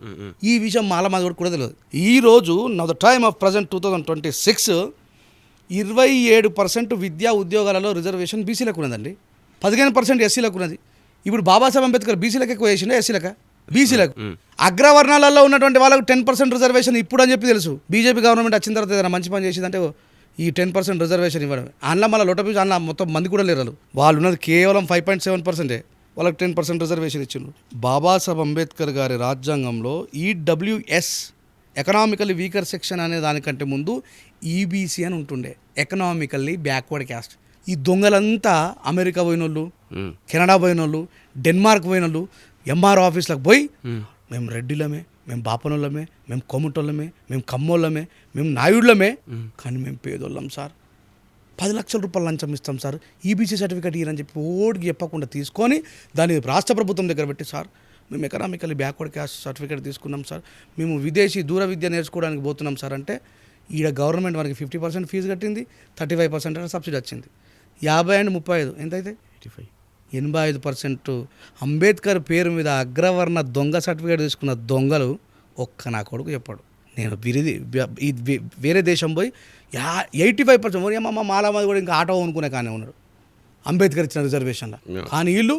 ఈ విషయం మాలమాదిగలకు కూడా తెలియదు. ఈరోజు now the time of present 2026 27% విద్యా ఉద్యోగాలలో రిజర్వేషన్ బీసీలకు ఉన్నదండి, 15% ఎస్సీలకు ఉన్నది. ఇప్పుడు బాబాసాహెబ్ అంబేద్కర్ బీసీలకు ఎక్కువ చేసిండే ఎస్సీలక? బీసీలకు. అగ్రవర్ణాలలో ఉన్నటువంటి వాళ్ళకు 10% రిజర్వేషన్ ఇప్పుడు అని చెప్పి తెలుసు. బీజేపీ గవర్నమెంట్ వచ్చిన తర్వాత ఏదైనా మంచి పని చేసిందంటే ఈ 10% రిజర్వేషన్ ఇవ్వడం. అందులో మళ్ళీ లోటపీస్ అందులో మొత్తం మంది కూడా లేరు. వాళ్ళు ఉన్నది కేవలం 5.7%. వాళ్ళకి 10% రిజర్వేషన్ ఇచ్చిండ్రు. బాబాసాహెబ్ అంబేద్కర్ గారి రాజ్యాంగంలో ఈడబ్ల్యూఎస్ ఎకనామికల్లీ వీకర్ సెక్షన్ అనే దానికంటే ముందు ఈబీసీ అని ఉంటుండే, ఎకనామికల్లీ బ్యాక్వర్డ్ క్యాస్ట్. ఈ దొంగలంతా అమెరికా పోయినోళ్ళు, కెనడా పోయినోళ్ళు, డెన్మార్క్ పోయినోళ్ళు ఎంఆర్ ఆఫీస్లకు పోయి మేము రెడ్డిలమే, మేము బాపనోళ్ళమే, మేము కొముటోళ్ళమే, మేము కమ్మోళ్ళమే, మేము నాయుడులమే, కానీ మేము పేదోళ్ళం సార్, 10 లక్షల రూపాయలు లంచం ఇస్తాం సార్, ఈబీసీ సర్టిఫికేట్ ఇయ్యని చెప్పి ఓడికి చెప్పకుండా తీసుకొని దాన్ని రాష్ట్ర ప్రభుత్వం దగ్గర పెట్టి సార్ మేము ఎకనామికల్లీ బ్యాక్వర్డ్ క్యాస్ట్ సర్టిఫికేట్ తీసుకున్నాం సార్, మేము విదేశీ దూర విద్య నేర్చుకోవడానికి పోతున్నాం సార్ అంటే ఈడ గవర్నమెంట్ మనకి 50% ఫీజు కట్టింది, 35% సబ్సిడీ వచ్చింది. 50 and 35 ఎంతైతే 85%. అంబేద్కర్ పేరు మీద అగ్రవర్ణ దొంగ సర్టిఫికేట్ తీసుకున్న దొంగలు ఒక్క నా కొడుకు చెప్పాడు. నేను వేరే దేశం పోయి 85% మా మాలమాది కూడా ఇంకా ఆటో అనుకునే కానీ ఉన్నాడు అంబేద్కర్ ఇచ్చిన రిజర్వేషన్లో. కానీ వీళ్ళు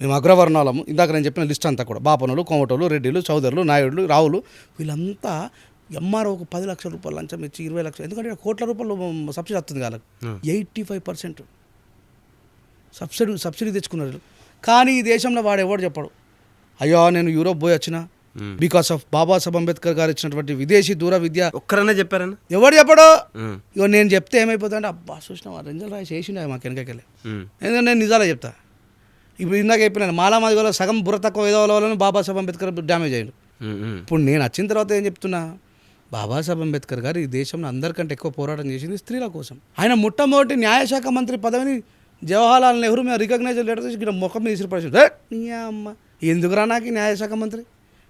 మేము అగ్రవర్ణాలము, ఇందాక నేను చెప్పిన లిస్ట్ అంతా కూడా బాపనులు, కోమటోళ్ళు, రెడ్డిలు, చౌదరులు, నాయుడులు, రావులు, వీళ్ళంతా ఎంఆర్ఓకు 10 లక్షల రూపాయలు లంచం ఇచ్చి 20 లక్షలు, ఎందుకంటే కోట్ల రూపాయలు సబ్సిడీ వస్తుంది వాళ్ళకి. 85% సబ్సిడీ తెచ్చుకున్నారు. కానీ ఈ దేశంలో వాడు ఎవడు చెప్పాడు, అయ్యో నేను యూరోప్ పోయి వచ్చిన బికాస్ ఆఫ్ బాబాసాహెబ్ అంబేద్కర్ గారు ఇచ్చినటువంటి విదేశీ దూర విద్య. ఒక్కరన్నా చెప్పారన్న? ఎవడు చెప్పాడు? ఇగో నేను చెప్తే ఏమైపోతుందంటే అబ్బా చూసినా రెంజల్ రాయి చేసిండే మాకు వెనకకెళ్ళి. ఎందుకంటే నేను నిజాలే చెప్తా. ఇప్పుడు ఇందాక చెప్పినాను మాలామాదిగోళ్ళ సగం బుర్ర తక్కువ ఏదో వల్ల బాబాసాహెబ్ అంబేద్కర్ డ్యామేజ్ అయ్యాడు. ఇప్పుడు నేను వచ్చిన తర్వాత ఏం చెప్తున్నా, బాబాసాహెబ్ అంబేద్కర్ గారు ఈ దేశంలో అందరికంటే ఎక్కువ పోరాటం చేసింది స్త్రీల కోసం. ఆయన మొట్టమొదటి న్యాయశాఖ మంత్రి పదవిని జవహర్లాల్ నెహ్రూ మీద రికగ్నైజ్ లెటర్ చేసి ఇక్కడ ముఖం మీద ఇసిరిపడేసి నీ అమ్మ ఎందుకురా నాకు న్యాయశాఖ మంత్రి,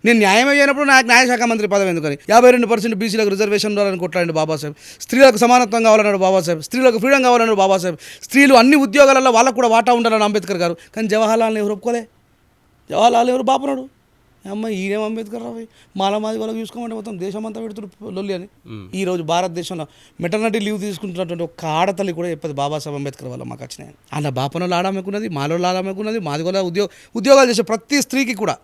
నేను న్యాయమే చేయనప్పుడు నాకు న్యాయశాఖ మంత్రి పదవి ఎందుకని 52% బీసీలకు రిజర్వేషన్ ఉండాలని కొట్లాడండి బాబాసాహెబ్. స్త్రీలకు సమానత్వం కావాలన్నాడు బాబాసాహెబ్. స్త్రీలకు ఫ్రీడమ్ కావాలన్నాడు బాబాసాహెబ్. స్త్రీలు అన్ని ఉద్యోగాలలో వాళ్ళకు కూడా వాటా ఉండాలని అంబేద్కర్ గారు. కానీ జవహర్లాల్ నెహ్రూ ఒప్పుకోలే. జవహర్లాల్ నెహ్రూ బాపనాడు. అమ్మ ఈయనేం అంబేద్కర్ రావు మాలమాది వాళ్ళకి చూసుకోమంటే మొత్తం దేశం అంతా పెడుతున్నారు లొల్లి అని. ఈరోజు భారతదేశంలో మెటర్నిటీ లీవ్ తీసుకుంటున్నటువంటి ఒక ఆడతల్లి కూడా చెప్పదు బాబాసాహెబ్ అంబేద్కర్ వల్ల మాకు వచ్చినాయి. అలా బాపనలో ఆడమేకున్నది, మాలో ఆడమేకున్నది, మాది కూడా ఉద్యోగాలు చేసే ప్రతి స్త్రీకి కూడా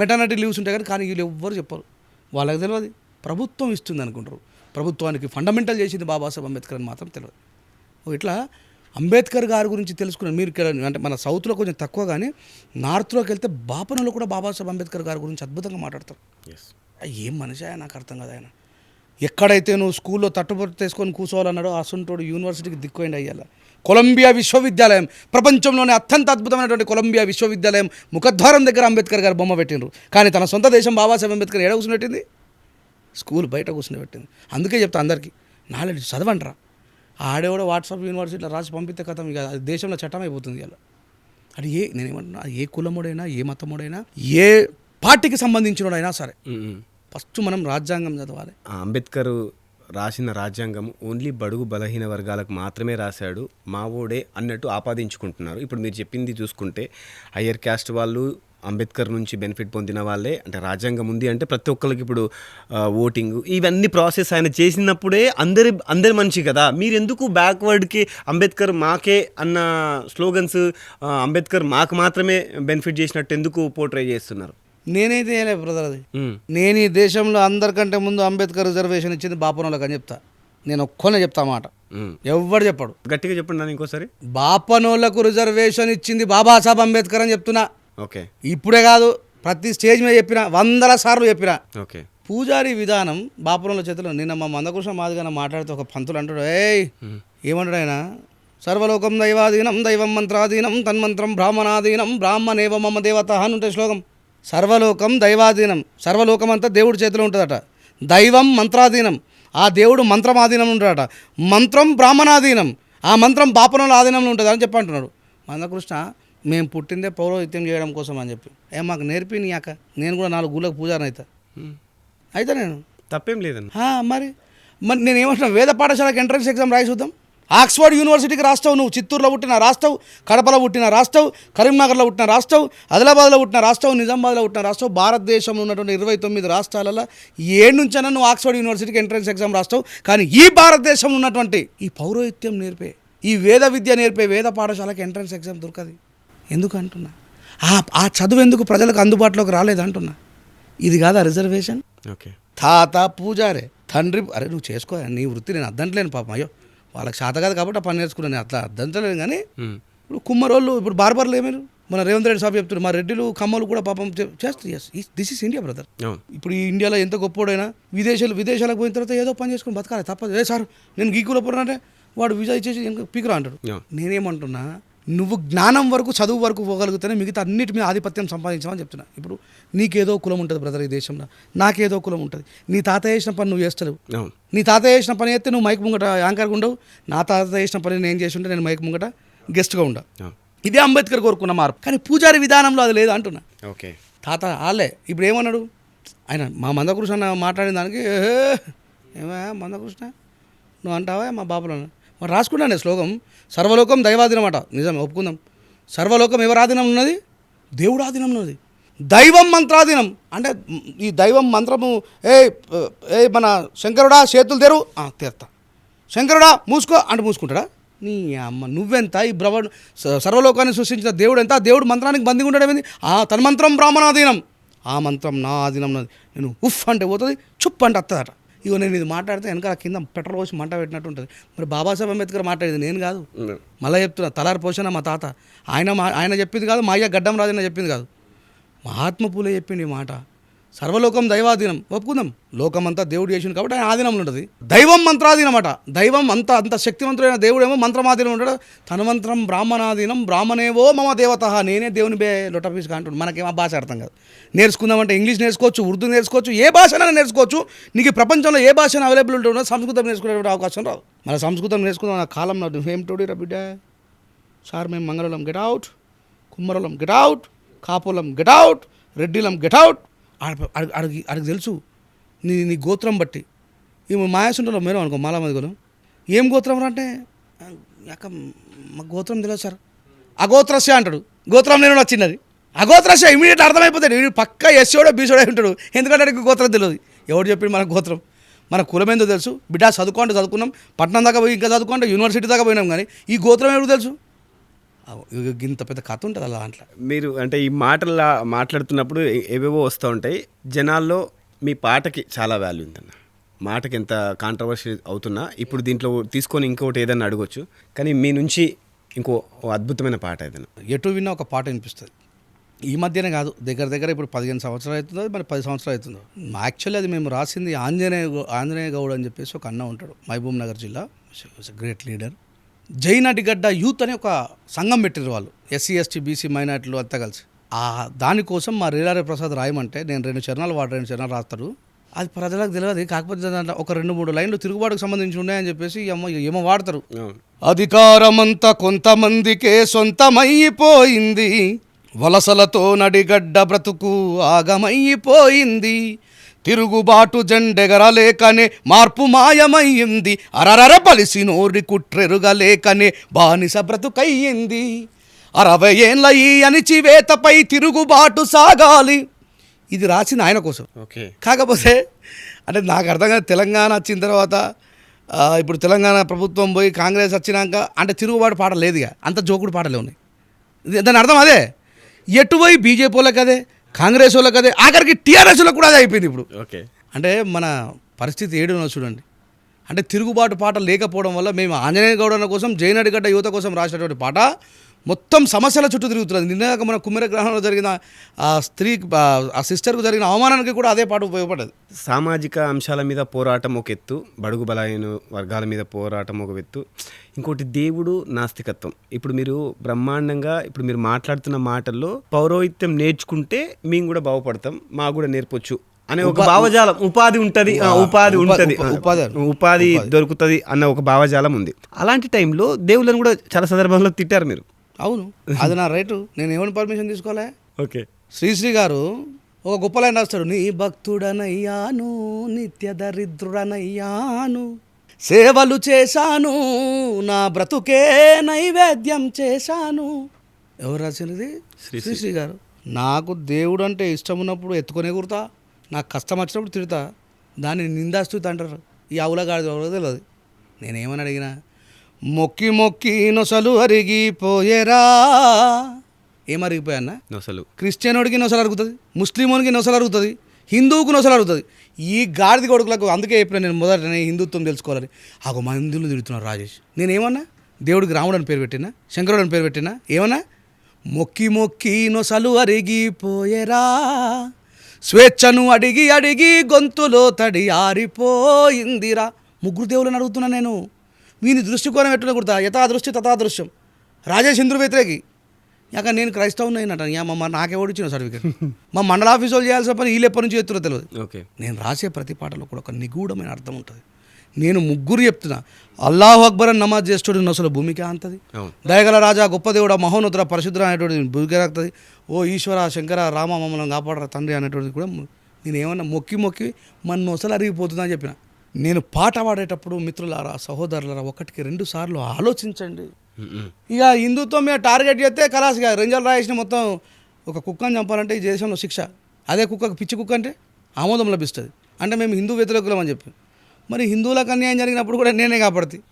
మెటర్నిటీ లీవ్స్ ఉంటాయి. కానీ వీళ్ళు ఎవ్వరు చెప్పరు. వాళ్ళకి తెలియదు. ప్రభుత్వం ఇస్తుంది అనుకుంటారు. ప్రభుత్వానికి ఫండమెంటల్ చేసింది బాబాసాహెబ్ అంబేద్కర్ అని మాత్రం తెలియదు. ఇట్లా అంబేద్కర్ గారి గురించి తెలుసుకున్నాను. మీరు ఇక్కడ అంటే మన సౌత్లో కొంచెం తక్కువ, కానీ నార్త్లోకి వెళ్తే బాపనలో కూడా బాబాసాహెబ్ అంబేద్కర్ గారి గురించి అద్భుతంగా మాట్లాడతారు. ఏం మనిషి ఆయన నాకు అర్థం కదా. ఆయన ఎక్కడైతే నువ్వు స్కూల్లో తట్టుబడి తీసుకొని కూర్చోవాలన్నాడో అసంటోడు యూనివర్సిటీకి దిక్కుపోయింది. అయ్యాల కొలంబియా విశ్వవిద్యాలయం, ప్రపంచంలోనే అత్యంత అద్భుతమైనటువంటి కొలంబియా విశ్వవిద్యాలయం ముఖద్వారం దగ్గర అంబేద్కర్ గారు బొమ్మ పెట్టిండ్రు. కానీ తన సొంత దేశం బాబాసాహెబ్ అంబేద్కర్ ఏడ కూర్చుని పెట్టింది? స్కూల్ బయట కూర్చుని పెట్టింది. అందుకే చెప్తా అందరికీ నాలెడ్జ్ చదవండిరా. ఆడేవాడు వాట్సాప్ యూనివర్సిటీలో రాసి పంపితే కథం ఇక దేశంలో చట్టం అయిపోతుంది. ఇలా అది నేనేమంటున్నా, ఏ కులముడైనా, ఏ మతముడైనా, ఏ పార్టీకి సంబంధించినోడైనా సరే ఫస్ట్ మనం రాజ్యాంగం చదవాలి. అంబేద్కర్ రాసిన రాజ్యాంగం ఓన్లీ బడుగు బలహీన వర్గాలకు మాత్రమే రాశాడు, మావోడే అన్నట్టు ఆపాదించుకుంటున్నారు. ఇప్పుడు మీరు చెప్పింది చూసుకుంటే హయ్యర్ క్యాస్ట్ వాళ్ళు అంబేద్కర్ నుంచి బెనిఫిట్ పొందిన వాళ్ళే. అంటే రాజ్యాంగం ఉంది అంటే ప్రతి ఒక్కరికి ఇప్పుడు ఓటింగ్ ఇవన్నీ ప్రాసెస్ ఆయన చేసినప్పుడే అందరి మనిషి కదా. మీరు ఎందుకు బ్యాక్వర్డ్కి అంబేద్కర్ మాకే అన్న స్లోగన్స్, అంబేద్కర్ మాకు మాత్రమే బెనిఫిట్ చేసినట్టు ఎందుకు పోర్ట్రే చేస్తున్నారు? నేనైతే వేయలేదు బ్రదర్. అది నేను ఈ దేశంలో అందరికంటే ముందు అంబేద్కర్ రిజర్వేషన్ ఇచ్చింది బాపనోళ్ళకి అని చెప్తా. నేను ఒక్కనే చెప్తా మాట, ఎవ్వడు చెప్పాడు. గట్టిగా చెప్పండి నన్ను ఇంకోసారి. బాపనోళ్ళకు రిజర్వేషన్ ఇచ్చింది బాబాసాహెబ్ అంబేద్కర్ అని చెప్తున్నా. ఓకే, ఇప్పుడే కాదు, ప్రతి స్టేజ్ మీద చెప్పిన, 100 సార్లు చెప్పిన. ఓకే, పూజారి విధానం బాపురంలో చేతిలో. నిన్న మా మందకృష్ణ మాదిగా మాట్లాడితే ఒక పంతులు అంటాడు, ఏమంటాడు ఆయన, సర్వలోకం దైవాధీనం దైవం మంత్రాధీనం తన్మంత్రం బ్రాహ్మణాధీనం బ్రాహ్మణేవ మమ దేవత అని ఉంటే శ్లోకం. సర్వలోకం దైవాధీనం, సర్వలోకం అంతా దేవుడి చేతిలో ఉంటుందట. దైవం మంత్రాధీనం, ఆ దేవుడు మంత్రమాధీనం ఉంటాడట. మంత్రం బ్రాహ్మణాధీనం, ఆ మంత్రం బాపనంలో ఆధీనంలో ఉంటుంది అని చెప్పి అంటున్నాడు మందకృష్ణ. మేము పుట్టిందే పౌరోహిత్యం చేయడం కోసం అని చెప్పి మాకు నేర్పి నీయాక నేను కూడా 4 గుళ్ళకు పూజారిని అయితే నేను తప్పేం లేదండి. మరి నేను ఏమంటున్నా, వేద పాఠశాలకు ఎంట్రన్స్ ఎగ్జామ్ రాయి చూద్దాం. ఆక్స్ఫర్డ్ యూనివర్సిటీకి రాస్తావు, నువ్వు చిత్తూరులో పుట్టిన రాస్తావు, కడపలో పుట్టిన రాస్తావు, కరీంనగర్లో పుట్టిన రాస్తావు, ఆదిలాబాద్లో పుట్టిన రాస్తావు, నిజామాబాద్లో పుట్టిన రాస్తావు. భారతదేశంలో ఉన్నటువంటి 29 రాష్ట్రాలలో 7 నుంచైనా నువ్వు ఆక్స్ఫర్డ్ యూనివర్సిటీకి ఎంట్రన్స్ ఎగ్జామ్ రాస్తావు. కానీ ఈ భారతదేశంలో ఉన్నటువంటి ఈ పౌరోహిత్యం నేర్పే, ఈ వేద విద్య నేర్పే వేద పాఠశాలకు ఎంట్రన్స్ ఎగ్జామ్ దొరకదు. ఎందుకు అంటున్నా, ఆ చదువు ఎందుకు ప్రజలకు అందుబాటులోకి రాలేదంటున్నా. ఇది కాదా రిజర్వేషన్? ఓకే, తాత పూజారే, తండ్రి, అరే నువ్వు చేసుకో నీ వృత్తి, నేను అద్దంటలేను పాపం. అయ్యో వాళ్ళకి శాత కాదు కాబట్టి ఆ పని నేర్చుకున్నాను, నేను అట్లా అద్దంటలేను. కానీ ఇప్పుడు కుమ్మరోళ్ళు, ఇప్పుడు బార్బర్లు ఏమైనా మన రేవంత్ రెడ్డి సాబ్ చెప్తున్నారు, మా రెడ్డిలు కమ్మలు కూడా పాపం చేస్తారు. This is India brother. ఇప్పుడు ఈ ఇండియాలో ఎంత గొప్పోడైనా విదేశాలకు పోయిన తర్వాత ఏదో పని చేసుకుని బతకాలి, తప్పదు. సార్ నేను గీకులో పోరానంటే వాడు వీజా ఇచ్చేసి పీకురా అంటాడు. నేనేమంటున్నా, నువ్వు జ్ఞానం వరకు, చదువు వరకు పోగలిగితేనే మిగతా అన్నిటి మీద ఆధిపత్యం సంపాదించామని చెప్తున్నా. ఇప్పుడు నీకేదో కులం ఉంటుంది బ్రదర్ ఈ దేశంలో, నాకేదో కులం ఉంటుంది. నీ తాత చేసిన పని నువ్వు చేస్తలేవు. నీ తాత చేసిన పని అయితే నువ్వు మైక్ ముంగట యాంకర్గా ఉండవు. నా తాత చేసిన పని నేను చేసి ఉంటే నేను మైక్ ముంగట గెస్ట్గా ఉండవు. ఇదే అంబేద్కర్ కోరుకున్న మార్పు. కానీ పూజారి విధానంలో అది లేదు అంటున్నా. ఓకే, తాత ఆలే ఇప్పుడు ఏమన్నాడు ఆయన, మా మందకృష్ణ మాట్లాడిన దానికి ఏమా మందకృష్ణ నువ్వు అంటావా మా బాబులో మరి రాసుకున్నాను శ్లోకం. సర్వలోకం దైవాధీనం అట, నిజం ఒప్పుకుందాం. సర్వలోకం ఎవరాధీనం ఉన్నది? దేవుడు ఆధీనం ఉన్నది. దైవం మంత్రాధీనం అంటే ఈ దైవం మంత్రము, మన శంకరుడా చేతులు తెరు, తెరుతా. శంకరుడా మూసుకో అంటే మూసుకుంటాడా? నీ అమ్మ నువ్వెంత, ఈ సర్వలోకాన్ని సృష్టించిన దేవుడు ఎంత? దేవుడు మంత్రానికి బందీగా ఉండడం ఏంది? తన్మంత్రం బ్రాహ్మణాధీనం, ఆ మంత్రం నా ఆధీనం ఉన్నది. నేను ఉఫ్ అంటే పోతుంది, చుప్ అంటే వస్తుందట. ఇగో నేను ఇది మాట్లాడితే వెనకాల కింద పెట్రోల్ పోసి మంట పెట్టినట్టు ఉంటుంది. మరి బాబాసాహెబ్ అంబేద్కర్ మాట్లాడేది నేను కాదు, మళ్ళీ చెప్తున్నా. తలారి పోషణ మా తాత, ఆయన చెప్పింది కాదు, మా అయ్య గడ్డం రాజన్న చెప్పింది కాదు, మహాత్మ పూలే చెప్పింది ఈ మాట. సర్వలోకం దైవాధీనం ఒప్పుకుందాం, లోకమంతా దేవుడు చేసింది కాబట్టి ఆయన ఆధీనంలో ఉంటుంది. దైవం మంత్రాధీనం అట, దైవం అంత శక్తివంతుడైన దేవుడేమో మంత్రమాధీనం ఉంటాడు. తన మంత్రం బ్రాహ్మణాధీనం బ్రాహ్మణేవో మమ దేవత, నేనే దేవుని లొటపీస్గా అంటాడు. మనకేమో భాష అర్థం కాదు. నేర్చుకుందామంటే ఇంగ్లీష్ నేర్చుకోవచ్చు, ఉర్దూ నేర్చుకోవచ్చు, ఏ భాషనైనా నేర్చుకోవచ్చు. నీకు ప్రపంచంలో ఏ భాష అవైలబిలిటీ ఉందో సంస్కృతం నేర్చుకునే అవకాశం రాదు. మన సంస్కృతం నేర్చుకుందాం నా కాలం నాడు ఏం తోడి రా బిడ్డ. సార్ మేము మంగళం గెట్ అవుట్, కుమ్మరలం గెట్ అవుట్, కాపులం గెట్ అవుట్, రెడ్డిలం గెట్ అవుట్, ఆడికి తెలుసు నీ గోత్రం బట్టి. ఈ మాయాసుంటలో మేడం అనుకో మాలా మంది కూడా ఏం గోత్రం రా అంటే యాక మా గోత్రం తెలియదు సార్, అగోత్రస్య అంటాడు. గోత్రం నేను వచ్చినది అగోత్రస్య ఇమీడియట్ అర్థమైపోతాడు. వీడు పక్క ఎస్సోడో బీసోడో ఉంటాడు, ఎందుకంటే అడిగి గోత్రం తెలియదు. ఎవడు చెప్పిండు మన గోత్రం? మన కులం ఏందో తెలుసు, బిడ్డ చదువుకుంటాం, పట్టణం దాకా పోయి ఇంకా చదువుకుంటే యూనివర్సిటీ దాకా పోయినాం, కానీ ఈ గోత్రం ఎవరికి తెలుసు? ఇంత పెద్ద కథ ఉంటుంది అలా దాంట్లో. మీరు అంటే ఈ మాట్లాడుతున్నప్పుడు ఏవేవో వస్తూ ఉంటాయి జనాల్లో. మీ పాటకి చాలా వాల్యూ ఉందన్న, మాటకి ఎంత కాంట్రవర్సీ అవుతున్నా ఇప్పుడు దీంట్లో తీసుకొని ఇంకొకటి ఏదైనా అడగొచ్చు, కానీ మీ నుంచి ఇంకో అద్భుతమైన పాట ఏదైనా. ఎటు విన్నా ఒక పాట వినిపిస్తుంది. ఈ మధ్యనే కాదు, దగ్గర ఇప్పుడు 15 సంవత్సరాలు అవుతుందో మరి 10 సంవత్సరాలు అవుతుందో. యాక్చువల్లీ అది మేము రాసింది ఆంజనేయ గౌడ్ అని చెప్పేసి ఒక అన్న ఉంటాడు, మహబూబ్ నగర్ జిల్లా, గ్రేట్ లీడర్. జైనటిగడ్డ యూత్ అని ఒక సంఘం పెట్టారు వాళ్ళు, ఎస్సీ ఎస్టీ బీసీ మైనార్టీలు అంతా కలిసి. దానికోసం మా రీలారే ప్రసాద్ రాయమంటే నేను 2 చరణాలు రాస్తాడు. అది ప్రజలకు తెలియదు, కాకపోతే దాంట్లో ఒక 2-3 లైన్లు తిరుగుబాటుకు సంబంధించి ఉన్నాయని చెప్పేసి ఏమో వాడతారు. అధికారమంతా కొంతమందికే సొంతమైపోయింది, వలసలతో నడిగడ్డ బ్రతుకు ఆగమైపోయింది, తిరుగుబాటు జెండెగరలేకనే మార్పు మాయమయ్యింది, అరరర పలిసి నోరి కుట్రెరుగలేకనే బానిస బ్రతుకయ్యింది, 60 ఏళ్ళ ఈ అణిచివేతపై తిరుగుబాటు సాగాలి. ఇది రాసింది ఆయన కోసం. ఓకే. కాకపోతే అంటే నాకు అర్థం కాదు, తెలంగాణ వచ్చిన తర్వాత ఇప్పుడు తెలంగాణ ప్రభుత్వం పోయి కాంగ్రెస్ వచ్చినాక అంటే తిరుగుబాటు పాటలు లేదు, ఇక అంత జోకుడు పాటలే ఉన్నాయి. దాని అర్థం అదే, ఎటువై బీజేపీ వాళ్ళకి అదే, కాంగ్రెస్ వాళ్ళకి అదే, ఆఖరికి టీఆర్ఎస్ వాళ్ళకి కూడా అదే అయిపోయింది ఇప్పుడు. ఓకే. అంటే మన పరిస్థితి ఏడునో చూడండి. అంటే తిరుగుబాటు పాట లేకపోవడం వల్ల మేము ఆంజనేయ గౌడ కోసం, జైనటిగడ్డ యువత కోసం రాసినటువంటి పాట మొత్తం సమస్యల చుట్టూ తిరుగుతున్నది. నిన్న మన కుమ్మెర గ్రహంలో జరిగిన ఆ స్త్రీ ఆ సిస్టర్కు జరిగిన అవమానానికి కూడా అదే పాట ఉపయోగపడ్డది. సామాజిక అంశాల మీద పోరాటం ఒక ఎత్తు, బడుగు బలహీన వర్గాల మీద పోరాటం ఒక ఎత్తు, ఇంకోటి దేవుడు నాస్తికత్వం. ఇప్పుడు మీరు బ్రహ్మాండంగా ఇప్పుడు మీరు మాట్లాడుతున్న మాటల్లో పౌరోహిత్యం నేర్చుకుంటే మేము కూడా బాగుపడతాం, మాకు కూడా నేర్పొచ్చు అనే ఒక భావజాలం, ఉపాధి ఉంటుంది, ఉపాధి దొరుకుతుంది అన్న ఒక భావజాలం ఉంది. అలాంటి టైంలో దేవుళ్ళని కూడా చాలా సందర్భంలో తిట్టారు మీరు. అవును, అది నా రైటు, నేను ఏమైనా పర్మిషన్ తీసుకోలే. ఓకే. శ్రీశ్రీ గారు ఒక గొప్ప లైన్ రాస్తాడు, నీ భక్తుడనయ్యాను నిత్య దరిద్రుడనయ్యాను, సేవలు చేశాను నా బ్రతుకే నైవేద్యం చేశాను. ఎవరు రాసినది? శ్రీశ్రీ గారు. నాకు దేవుడు అంటే ఇష్టం ఉన్నప్పుడు ఎత్తుకొని ఎగురుతా, నాకు కష్టం వచ్చినప్పుడు తిడతా, దాన్ని నిందాస్తుతి అంటారు. ఈ అవులగాడిది ఎవరో తెలియదు. నేనేమని అడిగినా, మొక్కి మొక్కి నొసలు అరిగిపోయేరా. ఏమరిగిపోయాన్న? నొసలు. క్రిస్టియనుడికి నొసలు అరుగుతుంది, ముస్లింకి నొసలు అరుగుతుంది, హిందువుకు నొసలు అరుగుతుంది. ఈ గాడిది కొడుకులకు అందుకే చెప్పిన నేను మొదటనే హిందుత్వం తెలుసుకోవాలని. మా హిందువులు తిడుతున్నారు రాజేష్. నేనేమన్నా దేవుడికి రాముడు అని పేరు పెట్టినా, శంకరుడు అని పేరు పెట్టినా? ఏమన్నా? మొక్కి మొక్కి నొసలు అరిగిపోయేరా, స్వేచ్ఛను అడిగి అడిగి గొంతులో తడి ఆరిపోయిందిరా. 3 దేవుళ్ళని అడుగుతున్నా నేను. వీని దృష్టికోణం ఎట్లా కుడతా, యథాదృష్టి తథాదృశ్యం. రాజేష్ హిందూ వ్యతిరేకి, యాక నేను క్రైస్తవుని అయినట. నాకెవడు ఇచ్చిన సర్టిఫికేట్? మా మండల ఆఫీసు వాళ్ళు చేయాల్సిన పని వీళ్ళు ఎప్పటి నుంచి ఎత్తురో తెలియదు. ఓకే. నేను రాసే ప్రతి పాటలో కూడా ఒక నిగూఢమైన అర్థం ఉంటుంది. నేను 3 చెప్తున్నా, అల్లాహు అక్బర్ అని నమాజ్ చేసేటోడు అసలు భూమికి అంతది, దయగల రాజా గొప్ప దేవుడ మహోన్నతుడ పరిశుద్ధ అనేటువంటి భూమికి రాస్తుంది, ఓ ఈశ్వర శంకర రామ మమ్మల్ని కాపాడరా తండ్రి అనేటువంటిది కూడా నేను ఏమన్నా మొక్కి మొక్కి మన నొసలు అరిగిపోతుందని చెప్పిన. నేను పాట పాడేటప్పుడు మిత్రులారా, సహోదరులారా, 1కి 2 సార్లు ఆలోచించండి. ఇక హిందుత్వం మీద టార్గెట్ చేస్తే కలాసిగా రెంజల్ రాయేసిన మొత్తం ఒక కుక్కని చంపాలంటే ఈ దేశంలో శిక్ష. అదే కుక్కకు పిచ్చి కుక్క అంటే ఆమోదం లభిస్తుంది. అంటే మేము హిందూ వ్యతిరేకులం అని చెప్పి, మరి హిందువులకు అన్యాయం జరిగినప్పుడు కూడా నేనే కాపాడుతుంది.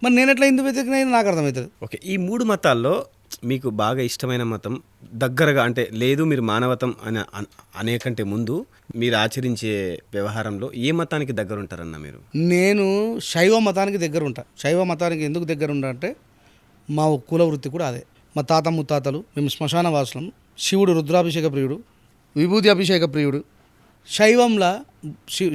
మరి నేను ఎట్లా హిందూ వ్యతిరేకమైన నాకు అర్థమవుతుంది. ఓకే. ఈ 3 మతాల్లో మీకు బాగా ఇష్టమైన మతం దగ్గరగా అంటే లేదు మీరు మానవతం అనేకంటే ముందు మీరు ఆచరించే వ్యవహారంలో ఏ మతానికి దగ్గర ఉంటారన్న మీరు? నేను శైవ మతానికి దగ్గర ఉంటా. శైవ మతానికి ఎందుకు దగ్గర ఉంటా అంటే మా కుల వృత్తి కూడా అదే. మా తాత ముత్తాతలు మేము శ్మశాన వాసులం. శివుడు రుద్రాభిషేక ప్రియుడు, విభూతి అభిషేక ప్రియుడు. శైవంలా